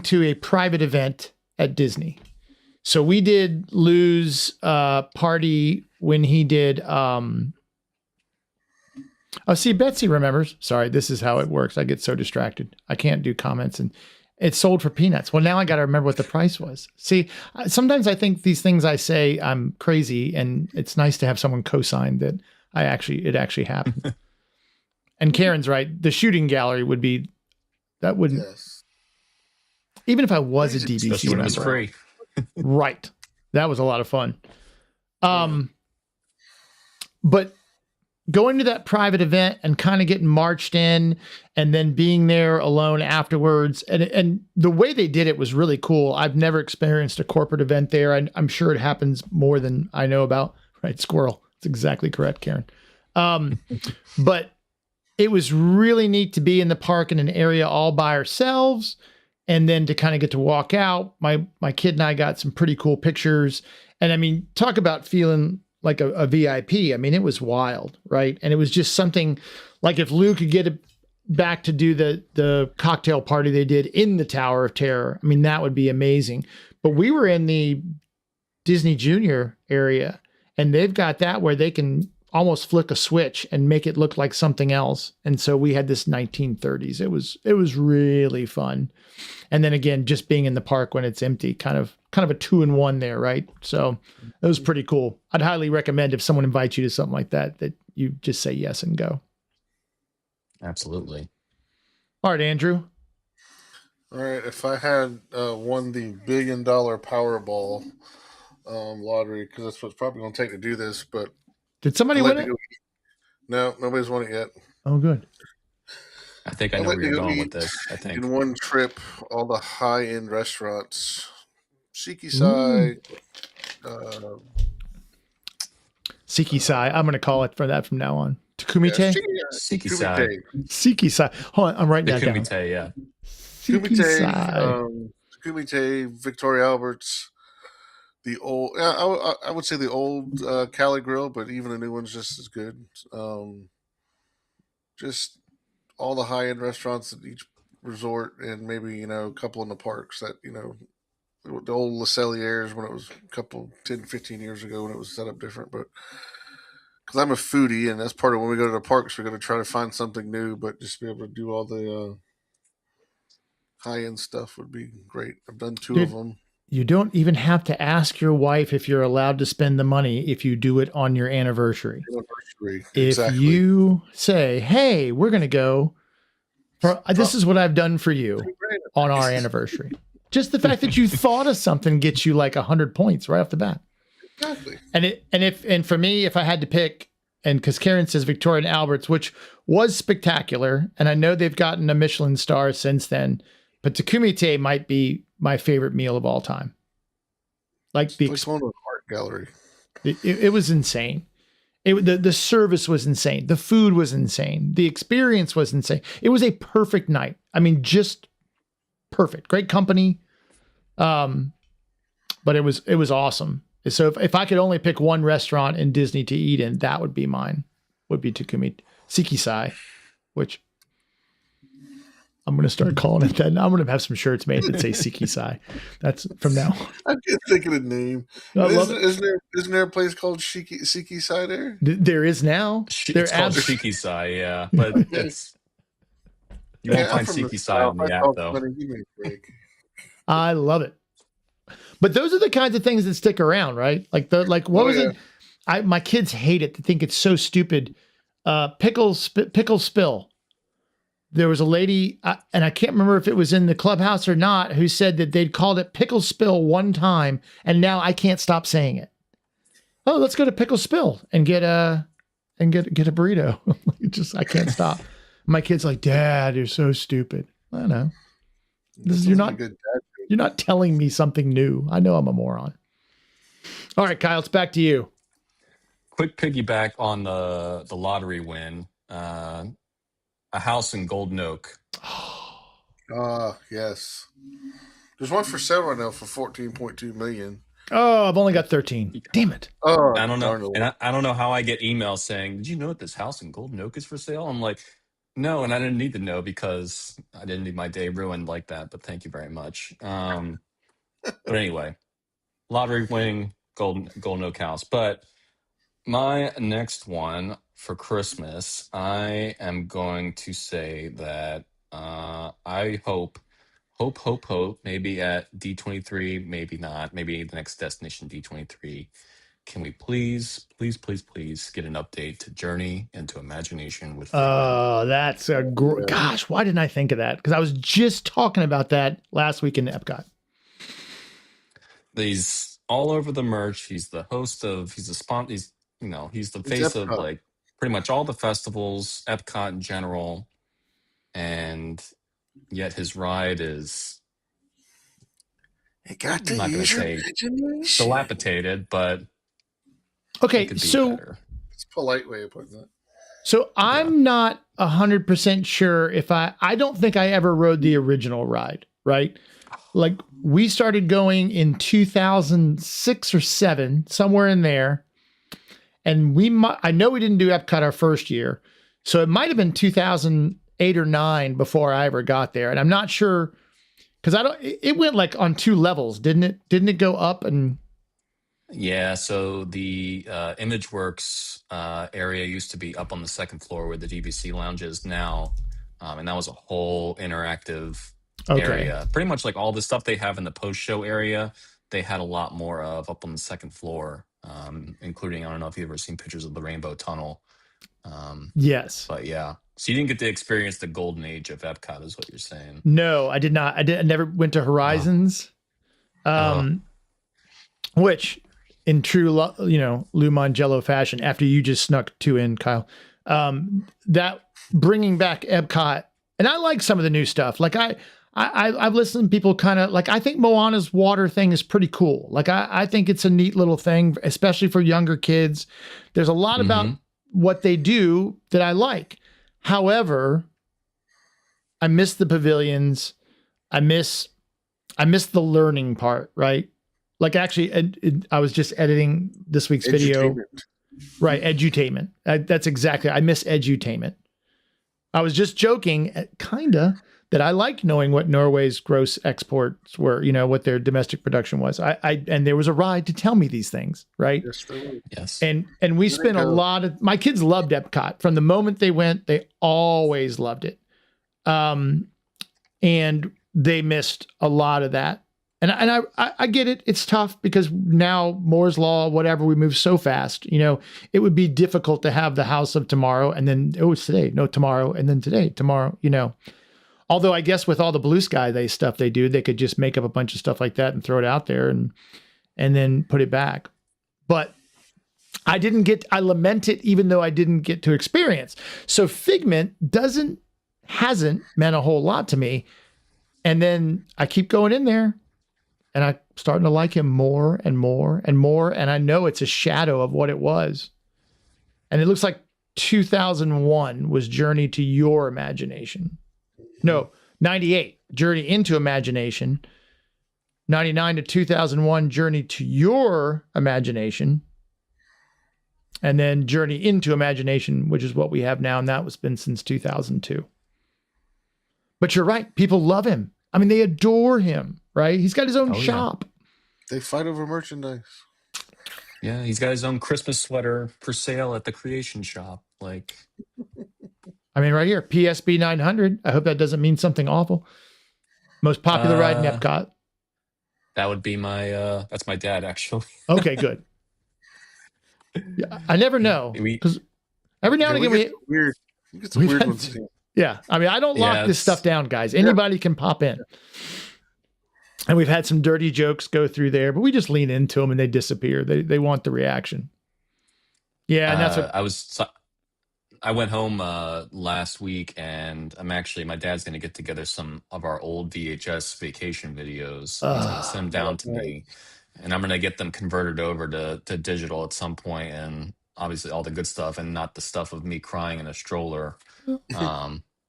[SPEAKER 1] to a private event at Disney. So we did Lou's party when he did. Oh, see, Betsy remembers. Sorry, this is how it works. I get so distracted. I can't do comments, and it's sold for peanuts. Well, now I got to remember what the price was. See, sometimes I think these things I say I'm crazy, and it's nice to have someone co-sign that it actually happened. And Karen's right. The shooting gallery would be that wouldn't
[SPEAKER 3] Yes.
[SPEAKER 1] even if I was a
[SPEAKER 3] Especially
[SPEAKER 1] DVC
[SPEAKER 2] Especially when it was
[SPEAKER 1] member.
[SPEAKER 2] free.
[SPEAKER 1] Right. That was a lot of fun. But going to that private event and kind of getting marched in and then being there alone afterwards. And the way they did it was really cool. I've never experienced a corporate event there. I'm sure it happens more than I know about. Right. Squirrel. That's exactly correct, Karen. But it was really neat to be in the park in an area all by ourselves and then to kind of get to walk out, my kid and I got some pretty cool pictures. And I mean, talk about feeling like a VIP. I mean, it was wild, right? And it was just something like if Lou could get back to do the cocktail party they did in the Tower of Terror, I mean, that would be amazing. But we were in the Disney Junior area, and they've got that where they can almost flick a switch and make it look like something else. And so we had this 1930s. It was really fun. And then again, just being in the park when it's empty, kind of a 2-in-1 there, right? So it was pretty cool. I'd highly recommend if someone invites you to something like that, that you just say yes and go.
[SPEAKER 2] Absolutely.
[SPEAKER 1] All right, Andrew.
[SPEAKER 3] All right, if I had won the $1 billion Powerball lottery, because that's what's probably going to take to do this, but
[SPEAKER 1] did somebody win it?
[SPEAKER 3] No, nobody's won it yet.
[SPEAKER 1] Oh, good.
[SPEAKER 2] I think I know where you're going with this. I think
[SPEAKER 3] in one trip, all the high-end restaurants, Shiki-Sai,
[SPEAKER 1] Siki-Sai. I'm going to call it for that from now on. Takumite?
[SPEAKER 2] Siki-Sai.
[SPEAKER 1] Siki-Sai. Hold on, I'm writing that down.
[SPEAKER 2] Kumite, yeah.
[SPEAKER 3] Kumite, Victoria Albert's, the old, I would say the old Cali Grill, but even the new one's just as good. Just all the high-end restaurants at each resort, and maybe, a couple in the parks that, the old Le Celliers when it was a couple, 10, 15 years ago when it was set up different. But because I'm a foodie, and that's part of when we go to the parks, we're going to try to find something new, but just be able to do all the high-end stuff would be great. I've done two of them.
[SPEAKER 1] You don't even have to ask your wife if you're allowed to spend the money if you do it on your anniversary. If you say, hey, we're going to go, this is what I've done for you on our anniversary. Just the fact that you thought of something gets you like 100 points right off the bat.
[SPEAKER 3] Exactly.
[SPEAKER 1] And for me, if I had to pick, and because Karen says Victoria and Albert's, which was spectacular, and I know they've gotten a Michelin star since then, but Takumite might be my favorite meal of all time. Like the
[SPEAKER 3] going to an art gallery.
[SPEAKER 1] It was insane. The service was insane. The food was insane. The experience was insane. It was a perfect night. I mean, just perfect. Great company. But it was awesome. So if I could only pick one restaurant in Disney to eat in, that would be mine. Would be Takumite Siki-Sai, which I'm going to start calling it that. Now I'm going to have some shirts made that say Siki-Sai. That's from now.
[SPEAKER 3] I can't think of the name. Isn't there a place called Siki-Sai there?
[SPEAKER 1] There is now.
[SPEAKER 2] It's called Shiki-Sai, yeah. But you won't find Siki-Sai on the app, though.
[SPEAKER 1] I love it. But those are the kinds of things that stick around, right? What was it? My kids hate it. They think it's so stupid. Pickle spill. There was a lady, and I can't remember if it was in the clubhouse or not, who said that they'd called it pickle spill one time, and now I can't stop saying it. Oh, let's go to pickle spill and get a burrito. I can't stop. My kid's like, Dad, you're so stupid. I know. You're not telling me something new. I know I'm a moron. All right, Kyle, it's back to you.
[SPEAKER 2] Quick piggyback on the lottery win. A house in Golden Oak.
[SPEAKER 3] Yes. There's one for sale right now for $14.2 million.
[SPEAKER 1] Oh, I've only got 13. Damn it.
[SPEAKER 3] Oh,
[SPEAKER 2] I don't know. And I don't know how I get emails saying, did you know that this house in Golden Oak is for sale? I'm like, no, and I didn't need to know because I didn't need my day ruined like that, but thank you very much. But anyway, lottery winning Golden Oak house. But my next one for Christmas, I am going to say that I hope, maybe at D23, maybe not, maybe the next destination D23. Can we please get an update to Journey into Imagination with
[SPEAKER 1] Oh, that's a gosh, why didn't I think of that? Because I was just talking about that last week in Epcot.
[SPEAKER 2] He's all over the merch. He's the host of, he's the face of like pretty much all the festivals, Epcot in general. And yet his ride is, I'm not going to say dilapidated, but
[SPEAKER 1] okay, so
[SPEAKER 2] better.
[SPEAKER 3] It's a polite way of putting it.
[SPEAKER 1] So I'm not 100% sure if I don't think I ever rode the original ride. right? Like we started going in 2006 or 7, somewhere in there. And I know we didn't do Epcot our first year. So it might have been 2008 or 9 before I ever got there. And I'm not sure because it went like on 2 levels, didn't it? Didn't it go up and
[SPEAKER 2] Yeah, so the ImageWorks area used to be up on the second floor where the DVC lounge is now. And that was a whole interactive area. Pretty much like all the stuff they have in the post-show area, they had a lot more of up on the second floor, including, I don't know if you've ever seen pictures of the Rainbow Tunnel.
[SPEAKER 1] Yes.
[SPEAKER 2] But yeah, so you didn't get to experience the golden age of Epcot is what you're saying.
[SPEAKER 1] No, I did not. I never went to Horizons, which in true, Lou Mangello fashion, after you just snuck 2 in, Kyle, that bringing back Epcot, and I like some of the new stuff. Like I've listened to people kind of like, I think Moana's water thing is pretty cool. Like I think it's a neat little thing, especially for younger kids. There's a lot about what they do that I like. However, I miss the pavilions. I miss the learning part, right? Like actually, I was just editing this week's video. Right, edutainment. That's exactly. I miss edutainment. I was just joking, kinda, that I liked knowing what Norway's gross exports were. What their domestic production was. And there was a ride to tell me these things, right?
[SPEAKER 3] Yes, there was.
[SPEAKER 2] Yes.
[SPEAKER 1] And we spent a lot of. My kids loved Epcot from the moment they went. They always loved it, and they missed a lot of that. And I get it. It's tough because now Moore's Law, whatever, we move so fast. It would be difficult to have the House of Tomorrow and then it's today, no tomorrow, and then today, tomorrow. Although I guess with all the Blue Sky stuff they do, they could just make up a bunch of stuff like that and throw it out there and then put it back. But I lament it even though I didn't get to experience. So Figment hasn't meant a whole lot to me. And then I keep going in there. And I'm starting to like him more and more and more. And I know it's a shadow of what it was. And it looks like 2001 was Journey to Your Imagination. No, 98, Journey into Imagination. 99 to 2001, Journey to Your Imagination. And then Journey into Imagination, which is what we have now. And that was been since 2002. But you're right. People love him. I mean, they adore him, right? He's got his own shop.
[SPEAKER 3] They fight over merchandise.
[SPEAKER 2] Yeah, he's got his own Christmas sweater for sale at the Creation Shop. Like,
[SPEAKER 1] I mean, right here, PSB 900. I hope that doesn't mean something awful. Most popular ride in Epcot.
[SPEAKER 2] That would be that's my dad, actually.
[SPEAKER 1] Okay, good. Yeah, I never know. Because every now and again,
[SPEAKER 3] we get some weird ones.
[SPEAKER 1] Yeah, I mean, I don't lock this stuff down, guys. Anybody can pop in. And we've had some dirty jokes go through there, but we just lean into them and they disappear. They want the reaction. Yeah, and that's what
[SPEAKER 2] I went home last week, and my dad's going to get together some of our old VHS vacation videos. He's going to send them down to me, and I'm going to get them converted over to digital at some point, and obviously all the good stuff and not the stuff of me crying in a stroller.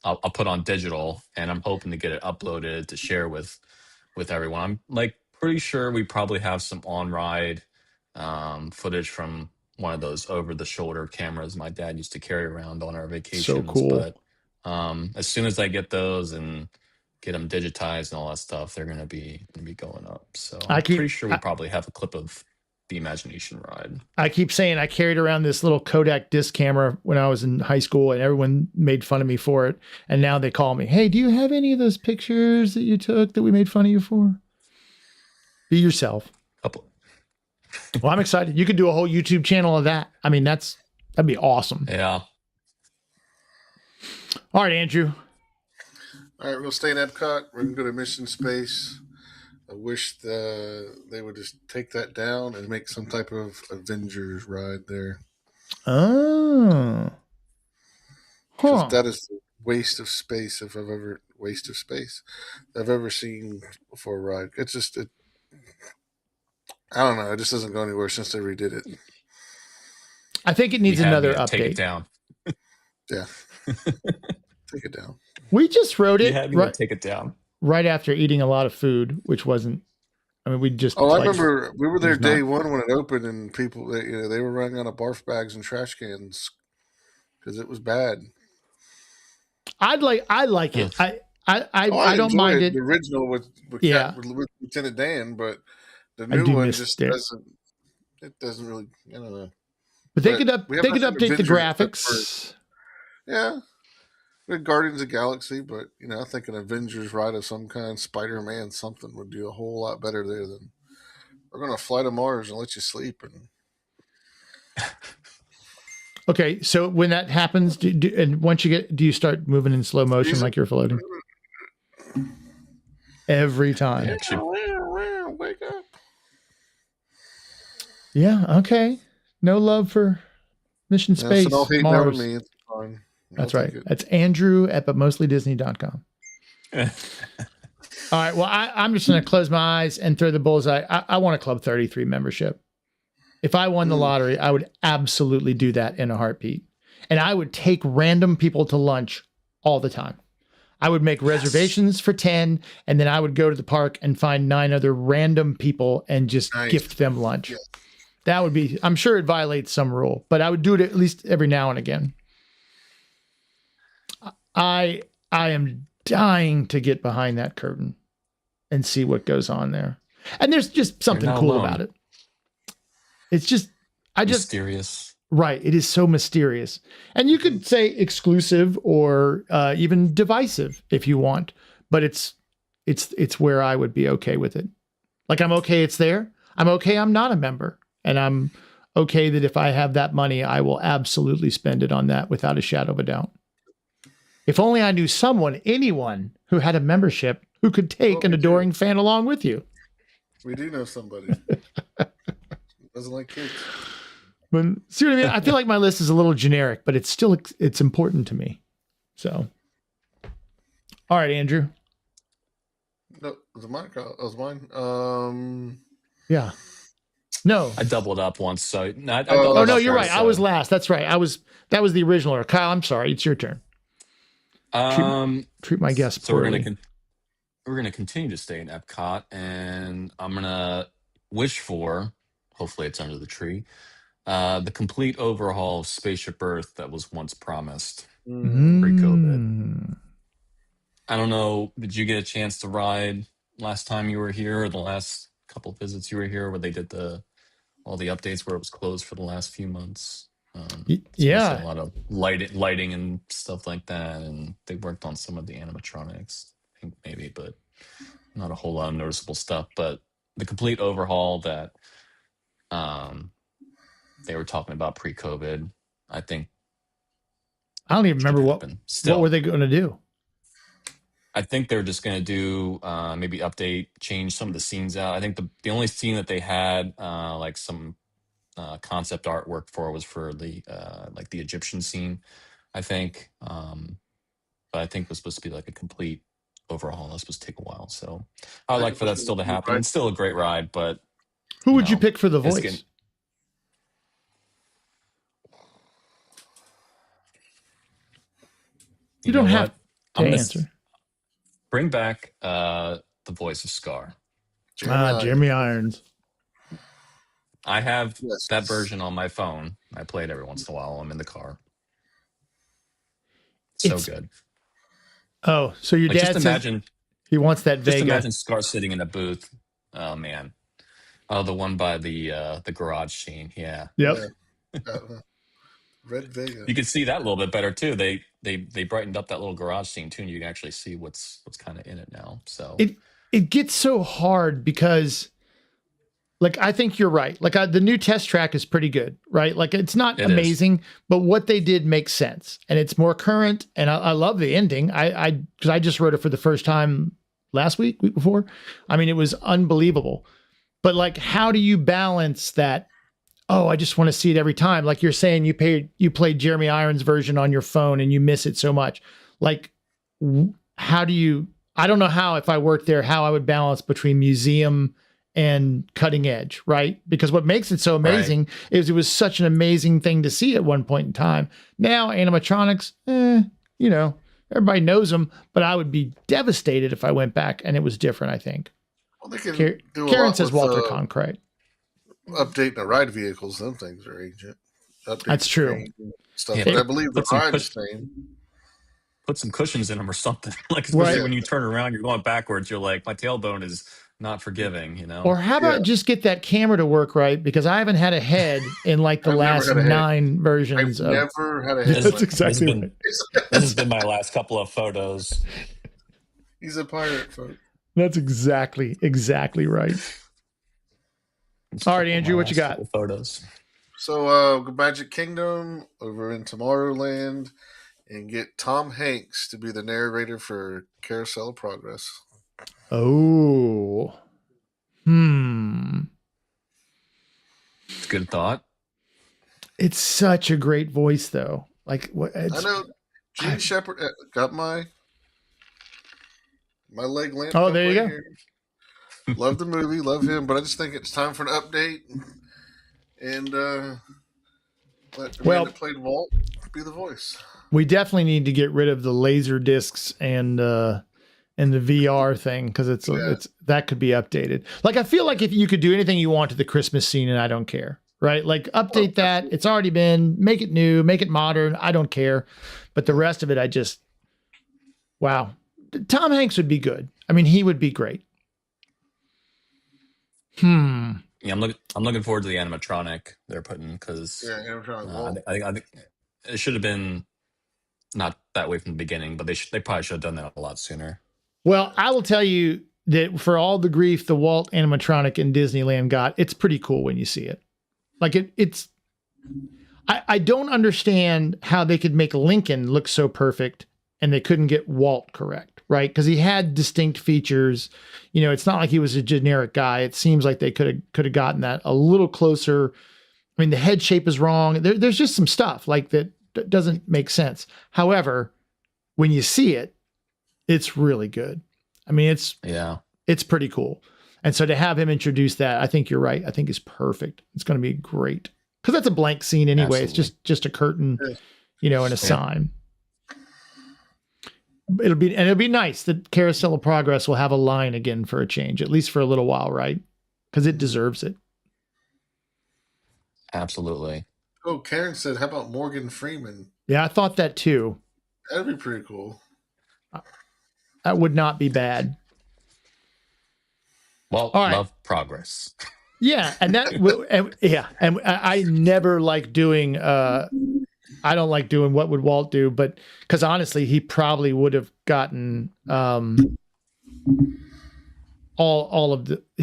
[SPEAKER 2] I'll put on digital, and I'm hoping to get it uploaded to share with everyone. I'm like pretty sure we probably have some on-ride footage from one of those over-the-shoulder cameras my dad used to carry around on our vacations.
[SPEAKER 1] So cool.
[SPEAKER 2] But as soon as I get those and get them digitized and all that stuff, they're gonna be going up. So I'm pretty sure we probably have a clip of the Imagination ride.
[SPEAKER 1] I keep saying I carried around this little Kodak disc camera when I was in high school, and everyone made fun of me for it. And now they call me, "Hey, do you have any of those pictures that you took that we made fun of you for?" Be yourself.
[SPEAKER 2] Couple.
[SPEAKER 1] Well, I'm excited. You could do a whole YouTube channel of that. I mean, that'd be awesome.
[SPEAKER 2] Yeah.
[SPEAKER 1] All right, Andrew.
[SPEAKER 3] All right, we'll stay in Epcot. We're going to go to Mission Space. I wish they would just take that down and make some type of Avengers ride there.
[SPEAKER 1] Oh.
[SPEAKER 3] Huh. That is the waste of space I've ever seen for a ride. It's just, I don't know. It just doesn't go anywhere since they redid it.
[SPEAKER 1] I think it needs another update.
[SPEAKER 2] Take it down.
[SPEAKER 3] Yeah. Take it down.
[SPEAKER 1] We just wrote it.
[SPEAKER 2] Right? Take it down.
[SPEAKER 1] right after eating a lot of food, which wasn't. I mean, we just.
[SPEAKER 3] Oh, I remember we were there
[SPEAKER 1] was
[SPEAKER 3] day
[SPEAKER 1] not-
[SPEAKER 3] one when it opened, and people they were running out of barf bags and trash cans because it was bad.
[SPEAKER 1] I like it.
[SPEAKER 2] Ugh.
[SPEAKER 1] I don't
[SPEAKER 3] enjoy
[SPEAKER 1] mind it.
[SPEAKER 3] The original with
[SPEAKER 1] Yeah.
[SPEAKER 3] with Lieutenant Dan, but the
[SPEAKER 1] I
[SPEAKER 3] new
[SPEAKER 1] do
[SPEAKER 3] one
[SPEAKER 1] miss
[SPEAKER 3] just
[SPEAKER 1] Dan.
[SPEAKER 3] doesn't. It doesn't really. I don't know.
[SPEAKER 1] But they
[SPEAKER 3] But
[SPEAKER 1] could
[SPEAKER 3] we have
[SPEAKER 1] they could
[SPEAKER 3] nothing
[SPEAKER 1] update the
[SPEAKER 3] Avengers except
[SPEAKER 1] graphics.
[SPEAKER 3] Yeah, we had Guardians of the Galaxy, but I think an Avengers ride of some kind, Spider-Man, something would do a whole lot better there than we're going to fly to Mars and let you sleep. And
[SPEAKER 1] Okay, so when that happens, and once you do you start moving in slow motion like you're floating? Every time.
[SPEAKER 2] Yeah, actually,
[SPEAKER 3] wake up.
[SPEAKER 1] Yeah. Okay. No love for Mission Space.
[SPEAKER 3] So don't hate
[SPEAKER 1] Mars.
[SPEAKER 3] me. It's fine.
[SPEAKER 1] That's
[SPEAKER 3] I'll
[SPEAKER 1] right.
[SPEAKER 3] take it.
[SPEAKER 1] That's Andrew at butmostlydisney.com. All right. Well, I'm just going to close my eyes and throw the bullseye. I want a Club 33 membership. If I won the lottery, I would absolutely do that in a heartbeat. And I would take random people to lunch all the time. I would make reservations for 10, and then I would go to the park and find 9 other random people and just gift them lunch. Yeah. That would be, I'm sure it violates some rule, but I would do it at least every now and again. I am dying to get behind that curtain and see what goes on there. And there's just something cool about it. It's just,
[SPEAKER 2] mysterious.
[SPEAKER 1] Right. It is so mysterious. And you could say exclusive or even divisive if you want, but it's where I would be okay with it. Like, I'm okay it's there. I'm okay I'm not a member. And I'm okay that if I have that money, I will absolutely spend it on that without a shadow of a doubt. If only I knew anyone who had a membership who could take an adoring fan along with you.
[SPEAKER 3] We do know somebody. Doesn't like kids.
[SPEAKER 1] But see what I mean? I feel like my list is a little generic, but it's still, it's important to me. So, all right, Andrew.
[SPEAKER 3] No, was it mine? It was mine.
[SPEAKER 1] Yeah. No.
[SPEAKER 2] I doubled up once, so no, I
[SPEAKER 1] oh
[SPEAKER 2] doubled
[SPEAKER 1] no,
[SPEAKER 2] up
[SPEAKER 1] you're
[SPEAKER 2] once,
[SPEAKER 1] right. I was last. That's right. That was the original order. Kyle, I'm sorry. It's your turn. Treat my guests poorly.
[SPEAKER 2] So we're gonna continue to stay in Epcot, and I'm gonna wish for, hopefully it's under the tree, the complete overhaul of Spaceship Earth that was once promised pre-COVID. I don't know, did you get a chance to ride last time you were here, or the last couple of visits you were here, where they did all the updates where it was closed for the last few months?
[SPEAKER 1] Yeah,
[SPEAKER 2] a lot of lighting and stuff like that, and they worked on some of the animatronics, I think maybe, but not a whole lot of noticeable stuff. But the complete overhaul that they were talking about pre-COVID, I think.
[SPEAKER 1] I don't even remember what were they going to do.
[SPEAKER 2] I think they're just going to do maybe change some of the scenes out. I think the only scene that they had like some concept artwork for was for the like the Egyptian scene, I think. But I think it was supposed to be like a complete overhaul. That's supposed to take a while. So I'd like for that still to happen. It's still a great ride, but
[SPEAKER 1] who would you pick for the voice? You don't have to answer.
[SPEAKER 2] Bring back the voice of Scar.
[SPEAKER 1] Jeremy Irons.
[SPEAKER 2] I have that version on my phone. I play it every once in a while. I'm in the car. It's so good.
[SPEAKER 1] Oh, so your dad says he wants that Vega.
[SPEAKER 2] Just imagine Scar sitting in a booth. Oh man. Oh, the one by the garage scene. Yeah.
[SPEAKER 1] Yep.
[SPEAKER 3] Red Vega.
[SPEAKER 2] You can see that a little bit better too. They brightened up that little garage scene too, and you can actually see what's kind of in it now. So
[SPEAKER 1] it gets so hard because, like, I think you're right. Like, the new test track is pretty good, right? Like, it's not amazing, but what they did makes sense, and it's more current. And I love the ending. Because I just wrote it for the first time week before. I mean, it was unbelievable. But like, how do you balance that? Oh, I just want to see it every time. Like you're saying, you played Jeremy Irons' version on your phone and you miss it so much. Like, how do you? I don't know how, if I worked there, how I would balance between museum and cutting edge, right? Because what makes it so amazing is it was such an amazing thing to see at one point in time. Now animatronics, Everybody knows him, but I would be devastated if I went back and it was different, I think.
[SPEAKER 3] Well, they can do a
[SPEAKER 1] Karen
[SPEAKER 3] lot
[SPEAKER 1] says
[SPEAKER 3] with,
[SPEAKER 1] Walter Concrete.
[SPEAKER 3] updating the ride vehicles. Them things are ancient. Update
[SPEAKER 1] That's
[SPEAKER 3] the
[SPEAKER 1] true.
[SPEAKER 3] screen and stuff.
[SPEAKER 2] Yeah,
[SPEAKER 3] But I believe the
[SPEAKER 2] put some
[SPEAKER 3] ride is the same.
[SPEAKER 2] put some cushions in them or something. Like especially
[SPEAKER 1] Right.
[SPEAKER 2] when you turn around, you're going backwards. You're like, my tailbone is not forgiving. You know.
[SPEAKER 1] Or how about just get that camera to work right? Because I haven't had a head in like the
[SPEAKER 3] I've never
[SPEAKER 1] last
[SPEAKER 3] had a head.
[SPEAKER 1] 9 versions
[SPEAKER 3] I've
[SPEAKER 1] of.
[SPEAKER 3] never had a head.
[SPEAKER 1] That's exactly
[SPEAKER 2] This has
[SPEAKER 1] right.
[SPEAKER 2] This has been my last couple of photos.
[SPEAKER 3] He's a pirate, folks.
[SPEAKER 1] That's exactly right. All right, Andrew, what you got?
[SPEAKER 2] Photos.
[SPEAKER 3] So, Magic Kingdom over in Tomorrowland, and get Tom Hanks to be the narrator for Carousel of Progress.
[SPEAKER 1] Oh.
[SPEAKER 2] It's a good thought.
[SPEAKER 1] It's such a great voice, though. Like what?
[SPEAKER 3] I know. Gene Shepard got my leg lamp.
[SPEAKER 1] Oh, there you go.
[SPEAKER 3] Here. Love the movie, love him, but I just think it's time for an update, and let the man that played Walt be the voice.
[SPEAKER 1] We definitely need to get rid of the laser discs and the VR thing, because it's that could be updated. Like, I feel like if you could do anything you want to the Christmas scene, and I don't care, right? Like, update that. It's already been, make it new, make it modern. I don't care, but the rest of it, wow. Tom Hanks would be good. I mean, he would be great.
[SPEAKER 2] Yeah, I'm looking forward to the animatronic they're putting, because
[SPEAKER 3] animatronic.
[SPEAKER 2] I think it should have been not that way from the beginning, but they probably should have done that a lot sooner.
[SPEAKER 1] Well, I will tell you that for all the grief the Walt animatronic in Disneyland got, it's pretty cool when you see it. Like I don't understand how they could make Lincoln look so perfect and they couldn't get Walt correct, right? Because he had distinct features. You know, it's not like he was a generic guy. It seems like they could have gotten that a little closer. I mean, the head shape is wrong. There's just some stuff like that doesn't make sense. However, when you see it, it's really good. I mean, it's pretty cool. And so to have him introduce that, I think you're right. I think is perfect. It's going to be great, because that's a blank scene anyway.
[SPEAKER 2] Absolutely.
[SPEAKER 1] It's just a curtain, and a sign. It'll be nice that Carousel of Progress will have a line again for a change, at least for a little while, right? Because it deserves it.
[SPEAKER 2] Absolutely.
[SPEAKER 3] Oh, Karen said, how about Morgan Freeman?
[SPEAKER 1] Yeah, I thought that too.
[SPEAKER 3] That'd be pretty cool.
[SPEAKER 1] That would not be bad.
[SPEAKER 2] Well,
[SPEAKER 1] all right.
[SPEAKER 2] Love progress.
[SPEAKER 1] Yeah, and and I never like doing. I don't like doing what would Walt do, but because honestly, he probably would have gotten he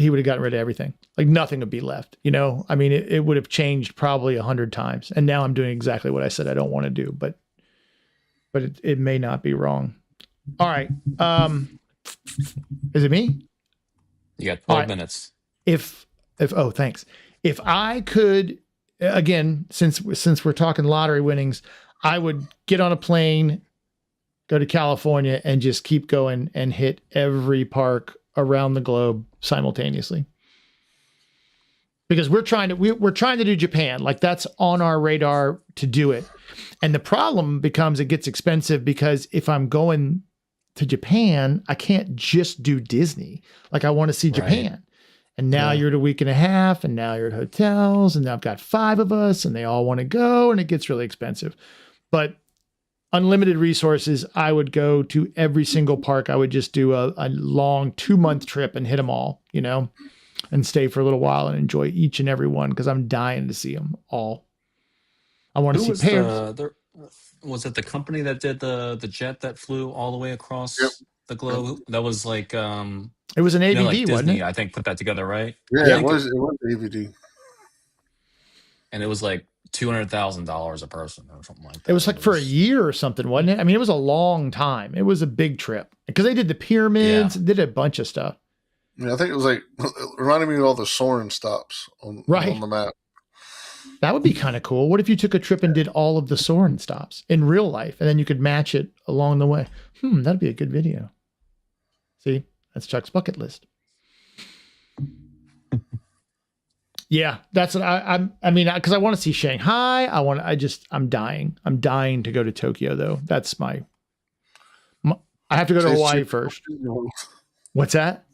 [SPEAKER 1] would have gotten rid of everything. Like nothing would be left. I mean, it would have changed probably 100 times. And now I'm doing exactly what I said I don't want to do, but it may not be wrong. All right. Is it me?
[SPEAKER 2] You got 12 minutes.
[SPEAKER 1] Thanks. If I could, again, since we're talking lottery winnings, I would get on a plane, go to California, and just keep going and hit every park around the globe simultaneously. Because we're trying to do Japan. Like, that's on our radar to do it. And the problem becomes it gets expensive, because if I'm going to Japan, I can't just do Disney. Like, I want to see Japan. Right. And now you're at a week and a half, and now you're at hotels, and now I've got 5 of us, and they all want to go, and it gets really expensive. But unlimited resources, I would go to every single park. I would just do a long 2-month trip and hit them all, and stay for a little while and enjoy each and every one, because I'm dying to see them all. I want to see pairs.
[SPEAKER 2] Was it the company that did the jet that flew all the way across the globe? That was like
[SPEAKER 1] it was an AVD,
[SPEAKER 2] like Disney,
[SPEAKER 1] wasn't it?
[SPEAKER 2] I think, put that together, right?
[SPEAKER 3] Yeah, it was AVD.
[SPEAKER 2] And it was like $200,000 a person or something like that.
[SPEAKER 1] It was like for a year or something, wasn't it? I mean, it was a long time. It was a big trip, because they did the pyramids, did a bunch of stuff.
[SPEAKER 3] Yeah, I think it was like, it reminded me of all the Soarin' stops on the map.
[SPEAKER 1] That would be kind of cool. What if you took a trip and did all of the Soarin' stops in real life, and then you could match it along the way? That'd be a good video. See, that's Chuck's bucket list. Yeah, that's what I mean, because I want to see Shanghai. I'm dying to go to Tokyo, though. That's my I have to go to
[SPEAKER 3] Says
[SPEAKER 1] Hawaii
[SPEAKER 3] cheaper
[SPEAKER 1] first.
[SPEAKER 3] to Disney World.
[SPEAKER 1] What's that?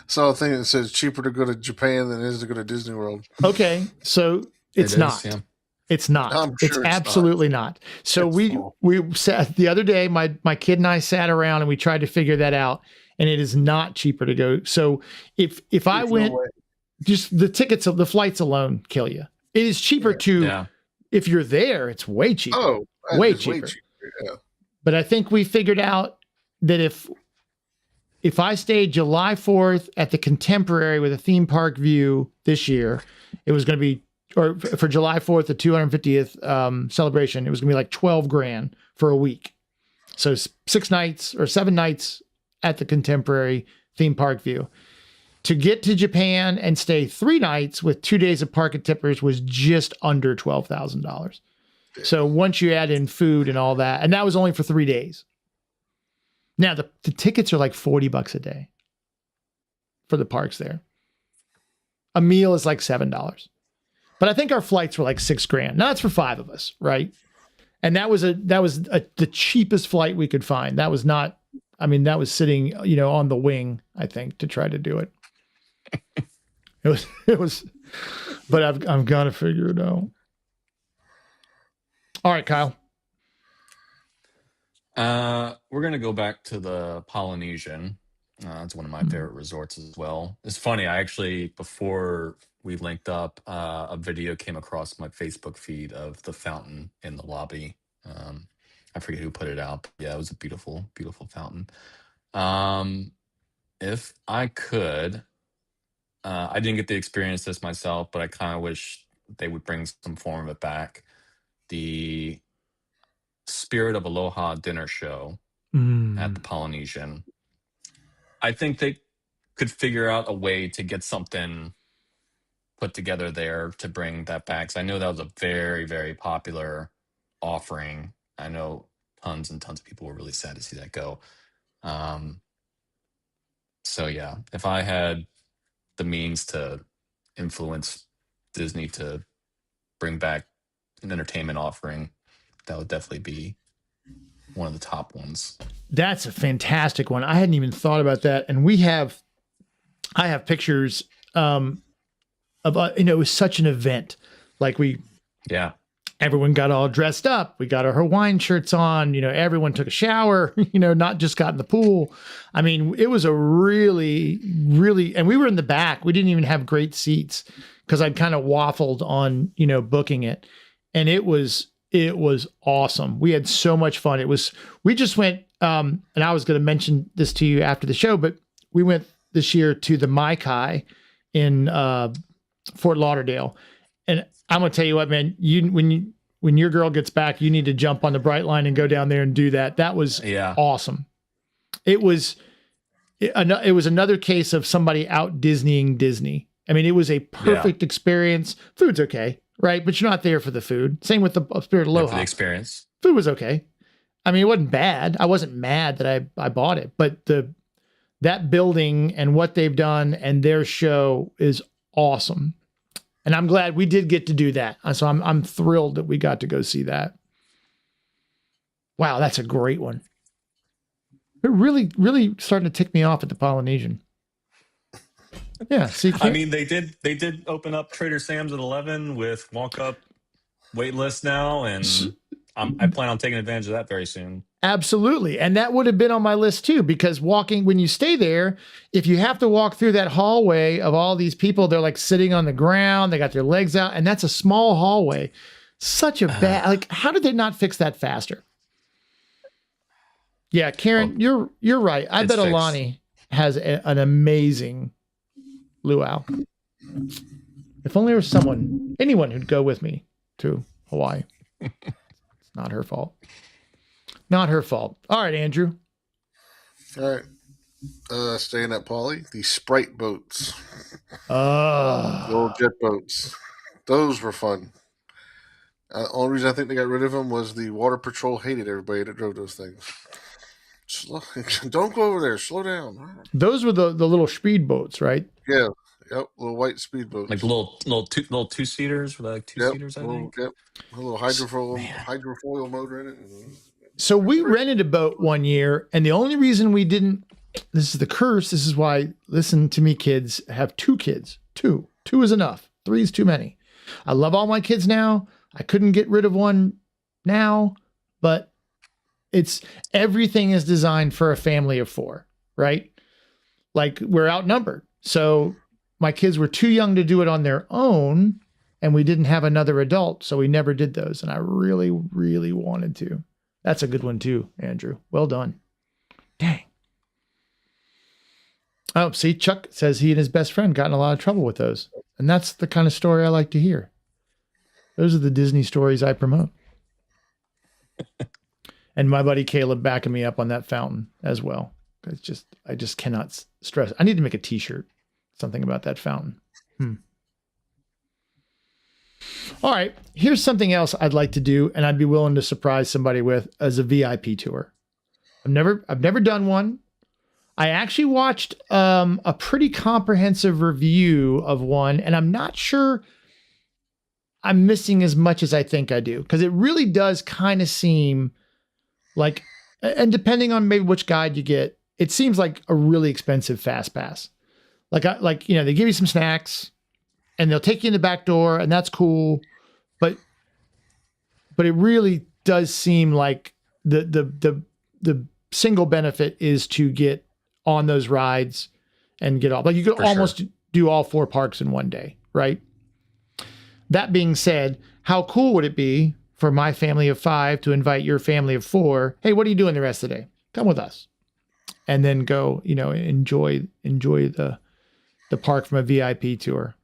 [SPEAKER 3] Saw a thing that says cheaper to go to Japan than it is to go to Disney World.
[SPEAKER 1] Okay, so it's not.
[SPEAKER 2] Yeah.
[SPEAKER 1] It's not.
[SPEAKER 3] I'm
[SPEAKER 1] It's
[SPEAKER 3] sure it's
[SPEAKER 1] absolutely not. So
[SPEAKER 3] It's
[SPEAKER 1] we sat the other day. My kid and I sat around and we tried to figure that out, and it is not cheaper to go. So if I
[SPEAKER 3] There's
[SPEAKER 1] went,
[SPEAKER 3] no way.
[SPEAKER 1] just the tickets of the flights alone kill you. It is cheaper to if you're there. It's way cheaper.
[SPEAKER 3] Oh, that
[SPEAKER 1] way
[SPEAKER 3] is
[SPEAKER 1] cheaper.
[SPEAKER 3] Yeah.
[SPEAKER 1] But I think we figured out that if I stayed July 4th at the Contemporary with a theme park view this year, it was going to be, or for July 4th, the 250th celebration, it was going to be like 12 grand for a week. So 6 nights or 7 nights at the Contemporary theme park view. To get to Japan and stay 3 nights with 2 days of park and tippers was just under $12,000. So once you add in food and all that, and that was only for 3 days. Now the tickets are like $40 a day for the parks there. A meal is like $7. But I think our flights were like 6 grand. Now that's for 5 of us, right? And that was the cheapest flight we could find. That was not, I mean, that was sitting, on the wing, I think, to try to do it. It was, but I've got to figure it out. All right, Kyle.
[SPEAKER 2] We're gonna go back to the Polynesian. It's one of my favorite resorts as well. It's funny. I actually, before we linked up, a video came across my Facebook feed of the fountain in the lobby. I forget who put it out. But yeah, it was a beautiful, beautiful fountain. If I could, I didn't get to experience this myself, but I kind of wish they would bring some form of it back. The Spirit of Aloha dinner show at the Polynesian. I think they could figure out a way to get something put together there to bring that back. So I know that was a very, very popular offering. I know tons and tons of people were really sad to see that go. So yeah, if I had the means to influence Disney to bring back an entertainment offering, that would definitely be one of the top ones.
[SPEAKER 1] That's a fantastic one. I hadn't even thought about that. And I have pictures of, it was such an event. Like everyone got all dressed up. We got our Hawaiian shirts on, everyone took a shower, not just got in the pool. I mean, it was a really, really, and we were in the back. We didn't even have great seats because I'd kind of waffled on, booking it. And it was awesome. We had so much fun. We just went, and I was going to mention this to you after the show, but we went this year to the Mai Kai in Fort Lauderdale. And I'm going to tell you what, man, when your girl gets back, you need to jump on the Brightline and go down there and do that. That was awesome. It was another case of somebody out Disneying Disney. I mean, it was a perfect experience. Food's okay, right? But you're not there for the food. Same with the Spirit Aloha.
[SPEAKER 2] For the experience.
[SPEAKER 1] Food was okay. I mean, it wasn't bad. I wasn't mad that I bought it, but that building and what they've done and their show is awesome. And I'm glad we did get to do that. So I'm thrilled that we got to go see that. Wow, that's a great one. They're really, really starting to tick me off at the Polynesian. Yeah, see,
[SPEAKER 2] I mean, they did open up Trader Sam's at 11 with walk-up wait list now, and I plan on taking advantage of that very soon.
[SPEAKER 1] Absolutely. And that would have been on my list too, because when you stay there, if you have to walk through that hallway of all these people, they're like sitting on the ground, they got their legs out, and that's a small hallway. Such a bad, how did they not fix that faster? Yeah, Karen, you're right. I bet Alani has an amazing luau. If only there was anyone who'd go with me to Hawaii. It's not her fault. Not her fault. All right, Andrew.
[SPEAKER 3] All right. Staying at Poly, the Sprite boats.
[SPEAKER 1] The
[SPEAKER 3] old jet boats. Those were fun. The only reason I think they got rid of them was the Water Patrol hated everybody that drove those things. Don't go over there. Slow down.
[SPEAKER 1] Those were the little speed boats, right?
[SPEAKER 3] Yeah. Yep. Little white speed boats.
[SPEAKER 2] Like little two-seaters, like two-seaters, I think.
[SPEAKER 3] Yep. A little hydrofoil motor in it.
[SPEAKER 1] So we rented a boat one year, and the only reason we didn't, this is the curse. This is why, listen to me, kids, have 2 kids. 2 is enough. 3 is too many. I love all my kids now. I couldn't get rid of one now, but everything is designed for a family of 4, right? Like, we're outnumbered. So my kids were too young to do it on their own, and we didn't have another adult, so we never did those. And I really, really wanted to. That's a good one too, Andrew. Well done. Dang. Oh, see, Chuck says he and his best friend got in a lot of trouble with those. And that's the kind of story I like to hear. Those are the Disney stories I promote. And my buddy Caleb backing me up on that fountain as well. I just cannot stress. I need to make a t-shirt. Something about that fountain. All right. Here's something else I'd like to do, and I'd be willing to surprise somebody with as a VIP tour. I've never done one. I actually watched a pretty comprehensive review of one, and I'm not sure I'm missing as much as I think I do, because it really does kind of seem like, and depending on maybe which guide you get, it seems like a really expensive fast pass. Like they give you some snacks, and they'll take you in the back door, and that's cool, but it really does seem like the single benefit is to get on those rides and get off. Like, you could almost do all 4 parks in one day, right? That being said, how cool would it be for my family of 5 to invite your family of 4? Hey, what are you doing the rest of the day? Come with us, and then go, enjoy the park from a VIP tour,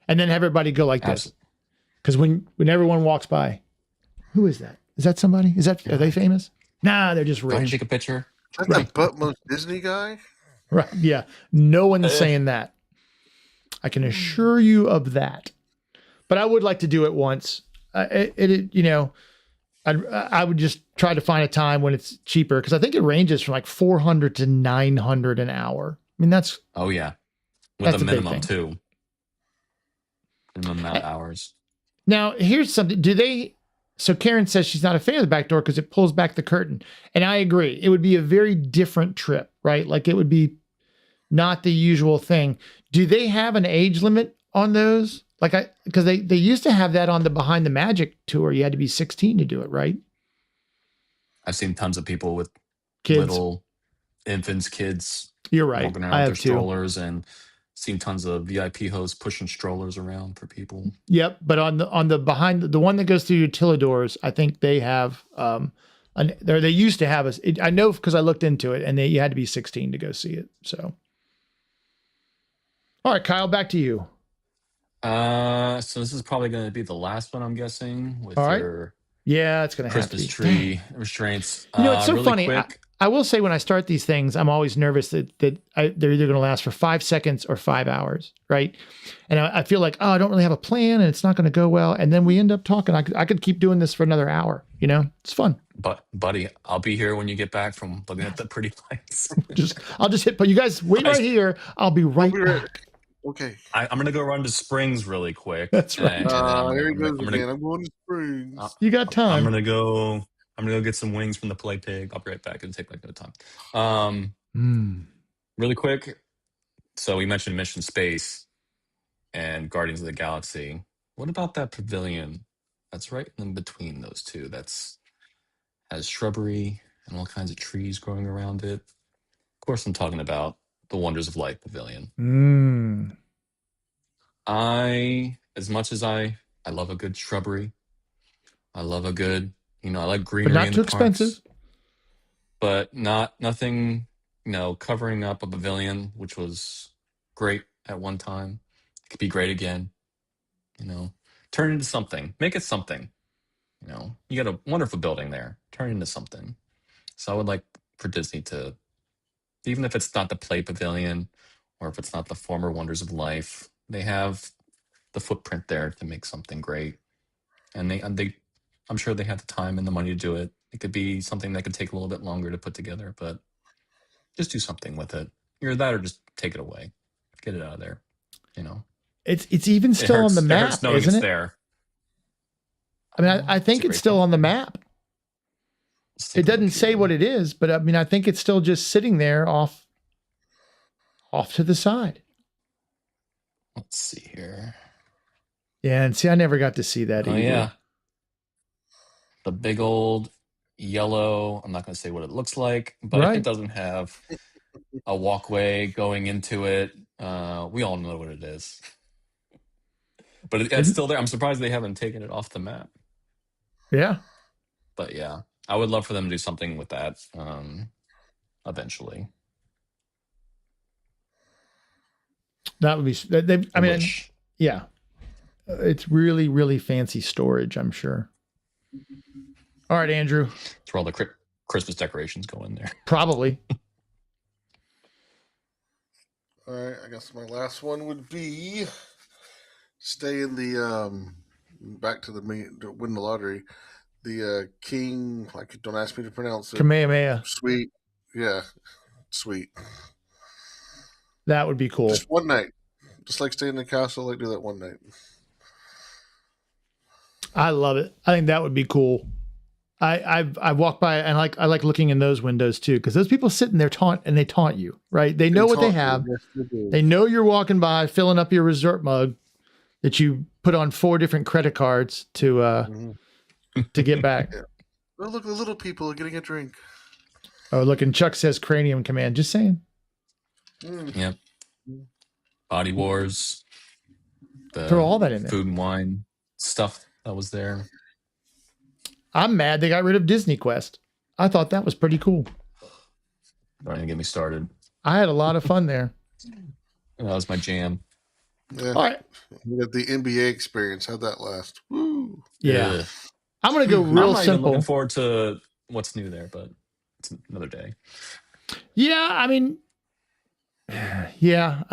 [SPEAKER 1] and then everybody go like this. Because when everyone walks by, who is that? Is that somebody? Are they famous? Nah, they're just rich.
[SPEAKER 2] Can I take a picture?
[SPEAKER 3] Is that the buttmost Disney guy?
[SPEAKER 1] Right. Yeah. No one's saying that. I can assure you of that. But I would like to do it once. I would just try to find a time when it's cheaper, because I think it ranges from like $400 to $900 an hour. I mean, that's
[SPEAKER 2] with
[SPEAKER 1] that's
[SPEAKER 2] a minimum
[SPEAKER 1] big thing.
[SPEAKER 2] too. Minimum amount of hours.
[SPEAKER 1] Now, here's something. So Karen says she's not a fan of the back door because it pulls back the curtain. And I agree. It would be a very different trip, right? Like, it would be not the usual thing. Do they have an age limit on those? Because they used to have that on the Behind the Magic tour. You had to be 16 to do it, right?
[SPEAKER 2] I've seen tons of people with
[SPEAKER 1] Kids.
[SPEAKER 2] little infants, kids.
[SPEAKER 1] You're right.
[SPEAKER 2] Walking around
[SPEAKER 1] I
[SPEAKER 2] with
[SPEAKER 1] have
[SPEAKER 2] their
[SPEAKER 1] too.
[SPEAKER 2] strollers, and seen tons of VIP hosts pushing strollers around for people.
[SPEAKER 1] Yep. But on the behind the one that goes through Utilidors, I think they have they used to have I know because I looked into it, and you had to be 16 to go see it. So, all right, Kyle, back to you.
[SPEAKER 2] So this is probably going to be the last one, I'm guessing, with
[SPEAKER 1] All right.
[SPEAKER 2] your
[SPEAKER 1] Yeah, it's going to have to
[SPEAKER 2] Christmas
[SPEAKER 1] be.
[SPEAKER 2] tree restraints.
[SPEAKER 1] It's so
[SPEAKER 2] really
[SPEAKER 1] funny.
[SPEAKER 2] Quick,
[SPEAKER 1] I will say, when I start these things, I'm always nervous that they're either going to last for 5 seconds or 5 hours, right? And I feel like, I don't really have a plan, and it's not going to go well. And then we end up talking. I could keep doing this for another hour. It's fun.
[SPEAKER 2] but buddy, I'll be here when you get back from looking at the pretty lights.
[SPEAKER 1] I'll just hit. But you guys wait right here. I'll be right back.
[SPEAKER 3] Okay.
[SPEAKER 2] I'm gonna go run to Springs really quick.
[SPEAKER 1] That's right.
[SPEAKER 2] And then
[SPEAKER 3] There he goes
[SPEAKER 2] I'm
[SPEAKER 3] again. I'm going to Springs.
[SPEAKER 1] You got time.
[SPEAKER 2] I'm gonna go get some wings from the Play Pig. I'll be right back. It'll take like no time. Really quick. So we mentioned Mission Space and Guardians of the Galaxy. What about that pavilion that's right in between those two? Has shrubbery and all kinds of trees growing around it. Of course, I'm talking about the Wonders of Life Pavilion. As much as I love a good shrubbery, I love a good, I like greenery,
[SPEAKER 1] but not
[SPEAKER 2] in
[SPEAKER 1] too
[SPEAKER 2] the parks,
[SPEAKER 1] expensive.
[SPEAKER 2] but nothing, covering up a pavilion, which was great at one time. It could be great again. Turn it into something. Make it something. You got a wonderful building there. Turn it into something. So I would like for Disney to, even if it's not the Play Pavilion, or if it's not the former Wonders of Life, they have the footprint there to make something great. And I'm sure they have the time and the money to do it. It could be something that could take a little bit longer to put together, but just do something with it. Either that or just take it away. Get it out of there.
[SPEAKER 1] It's even still on the map, isn't it?
[SPEAKER 2] There.
[SPEAKER 1] I mean, I think it's still on the map. It doesn't say what it is, but I mean, I think it's still just sitting there off to the side.
[SPEAKER 2] Let's see here.
[SPEAKER 1] Yeah, and see, I never got to see that
[SPEAKER 2] Oh
[SPEAKER 1] either.
[SPEAKER 2] yeah, the big old yellow. I'm not going to say what it looks like, but
[SPEAKER 1] Right.
[SPEAKER 2] it doesn't have a walkway going into it. We all know what it is, but it's still there. I'm surprised they haven't taken it off the map.
[SPEAKER 1] Yeah.
[SPEAKER 2] But yeah, I would love for them to do something with that eventually.
[SPEAKER 1] That would be. I mean, yeah, it's really, really fancy storage, I'm sure. All right, Andrew.
[SPEAKER 2] It's where all the Christmas decorations go in there.
[SPEAKER 1] Probably.
[SPEAKER 3] All right, I guess my last one would be stay in the back to win the lottery. The King, like, don't ask me to pronounce it.
[SPEAKER 1] Kamehameha.
[SPEAKER 3] Sweet, yeah, sweet.
[SPEAKER 1] That would be cool.
[SPEAKER 3] Just one night, just like staying in the castle. Like, do that one night.
[SPEAKER 1] I love it. I think that would be cool. I've walked by and I like looking in those windows too, because those people sitting there they taunt you, right? They know what they have.
[SPEAKER 3] Yes,
[SPEAKER 1] they know you're walking by filling up your resort mug that you put on 4 different credit cards to get back.
[SPEAKER 3] Yeah. Oh, look, the little people are getting a drink.
[SPEAKER 1] Oh, look, and Chuck says Cranium Command. Just saying.
[SPEAKER 2] Yep. Body Wars.
[SPEAKER 1] Throw all that in there.
[SPEAKER 2] Food and wine stuff that was there.
[SPEAKER 1] I'm mad they got rid of Disney Quest. I thought that was pretty cool.
[SPEAKER 2] Don't even get me started.
[SPEAKER 1] I had a lot of fun there.
[SPEAKER 2] That was my jam.
[SPEAKER 3] Yeah.
[SPEAKER 1] All right.
[SPEAKER 3] You got the NBA experience. How'd that last? Woo.
[SPEAKER 1] Yeah.
[SPEAKER 2] Ugh.
[SPEAKER 1] I'm going to go real
[SPEAKER 2] I'm not even
[SPEAKER 1] simple.
[SPEAKER 2] looking forward to what's new there, but it's another day.
[SPEAKER 1] Yeah, I mean, yeah.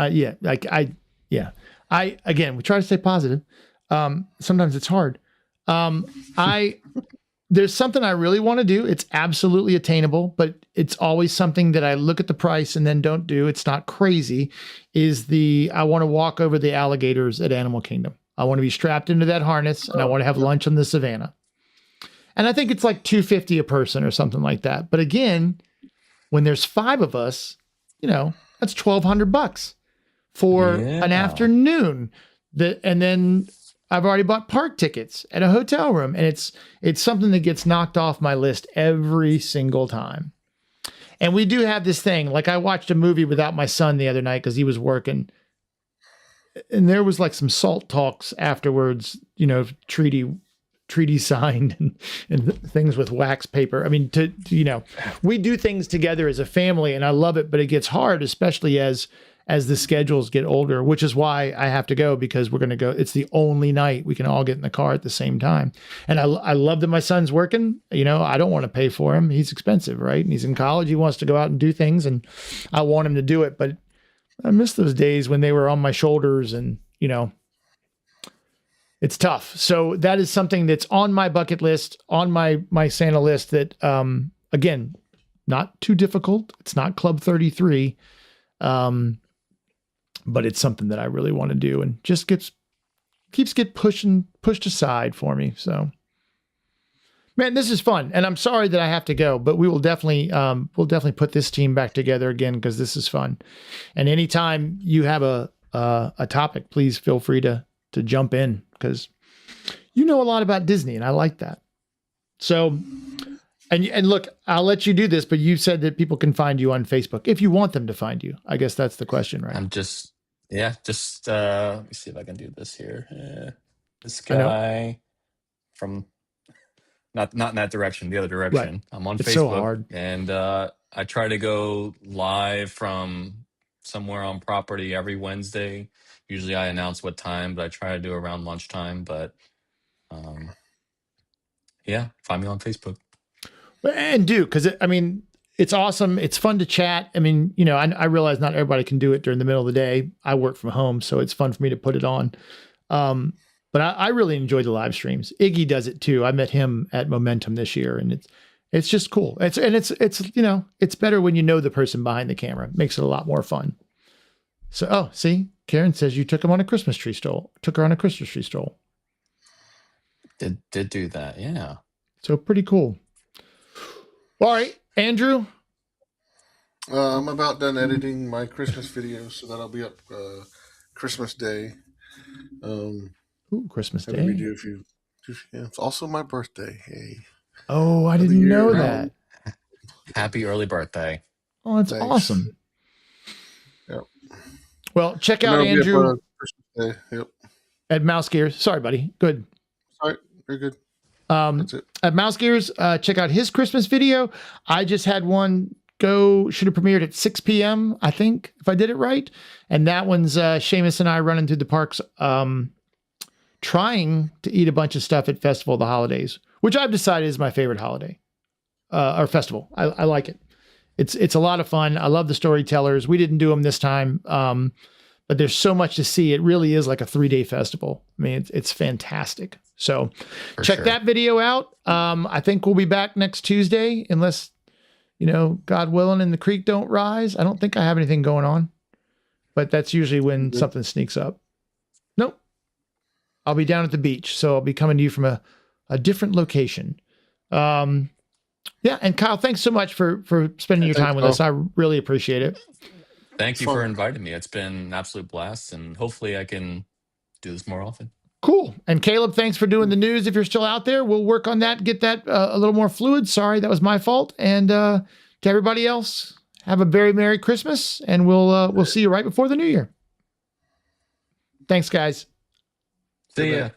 [SPEAKER 1] Again, we try to stay positive. Sometimes it's hard. There's something I really want to do. It's absolutely attainable, but it's always something that I look at the price and then don't do. It's not crazy. I want to walk over the alligators at Animal Kingdom. I want to be strapped into that harness and I want to have lunch on the savannah. And I think it's like $250 a person or something like that. But again, when there's 5 of us, that's $1,200 for an afternoon. And then I've already bought park tickets at a hotel room, and it's something that gets knocked off my list every single time. And we do have this thing. Like, I watched a movie without my son the other night because he was working, and there was like some salt talks afterwards. Treaty signed and things with wax paper. I mean, we do things together as a family, and I love it. But it gets hard, especially as the schedules get older, which is why I have to go, because we're going to go. It's the only night we can all get in the car at the same time. And I love that my son's working. I don't want to pay for him. He's expensive, right? And he's in college. He wants to go out and do things, and I want him to do it. But I miss those days when they were on my shoulders, and, it's tough. So that is something that's on my bucket list, on my Santa list that, again, not too difficult. It's not Club 33. But it's something that I really want to do, and just keeps pushed aside for me. So, man, this is fun, and I'm sorry that I have to go, but we'll definitely put this team back together again, because this is fun. And anytime you have a topic, please feel free to jump in, because you know a lot about Disney, and I like that. So, and look, I'll let you do this, but you said that people can find you on Facebook if you want them to find you. I guess that's the question, right?
[SPEAKER 2] I'm just let me see if I can do this here. This guy from not in that direction, the other direction.
[SPEAKER 1] Right.
[SPEAKER 2] I'm on
[SPEAKER 1] It's
[SPEAKER 2] Facebook,
[SPEAKER 1] so hard.
[SPEAKER 2] And I try to go live from somewhere on property every Wednesday. Usually I announce what time, but I try to do around lunchtime. But find me on Facebook.
[SPEAKER 1] And because it's awesome. It's fun to chat. I mean, I realize not everybody can do it during the middle of the day. I work from home, so it's fun for me to put it on. But I really enjoy the live streams. Iggy does it too. I met him at Momentum this year, and it's just cool. It's better when you know the person behind the camera. It makes it a lot more fun. So, see, Karen says you took her on a Christmas tree stroll.
[SPEAKER 2] Did do that, yeah.
[SPEAKER 1] So pretty cool. All right, Andrew.
[SPEAKER 3] I'm about done editing my Christmas video, so that'll be up Christmas Day.
[SPEAKER 1] Ooh, Christmas
[SPEAKER 3] Had to read
[SPEAKER 1] Day.
[SPEAKER 3] you a few. Yeah, it's also my birthday. Hey,
[SPEAKER 1] Oh, I
[SPEAKER 3] Another
[SPEAKER 1] didn't
[SPEAKER 3] year
[SPEAKER 1] know
[SPEAKER 3] around.
[SPEAKER 1] that.
[SPEAKER 2] Happy early birthday.
[SPEAKER 1] Oh, that's
[SPEAKER 3] Thanks.
[SPEAKER 1] awesome.
[SPEAKER 3] Yep.
[SPEAKER 1] Well, check
[SPEAKER 3] And
[SPEAKER 1] out
[SPEAKER 3] that'll be up,
[SPEAKER 1] Andrew
[SPEAKER 3] Christmas Day. Yep.
[SPEAKER 1] at Mouse Gears. Sorry, buddy. Good.
[SPEAKER 3] All right, you're good. That's it.
[SPEAKER 1] At Mouse Gears, check out his Christmas video. I just had one should have premiered at 6 p.m., I think, if I did it right. And that one's Seamus and I running through the parks, trying to eat a bunch of stuff at Festival of the Holidays, which I've decided is my favorite holiday or festival. I like it. It's a lot of fun. I love the storytellers. We didn't do them this time, but there's so much to see. It really is like a 3-day festival. I mean, it's fantastic. So check that video out. I think we'll be back next Tuesday, unless, God willing and the creek don't rise. I don't think I have anything going on, but that's usually when something sneaks up. Nope. I'll be down at the beach, so I'll be coming to you from a different location. Yeah, and Kyle, thanks so much for spending your time with us. I really appreciate it.
[SPEAKER 2] Thank you for inviting me. It's been an absolute blast, and hopefully I can do this more often.
[SPEAKER 1] Cool. And Caleb, thanks for doing the news. If you're still out there, we'll work on that, get that a little more fluid. Sorry, that was my fault. And to everybody else, have a very Merry Christmas, and we'll see you right before the New Year. Thanks, guys.
[SPEAKER 2] See ya.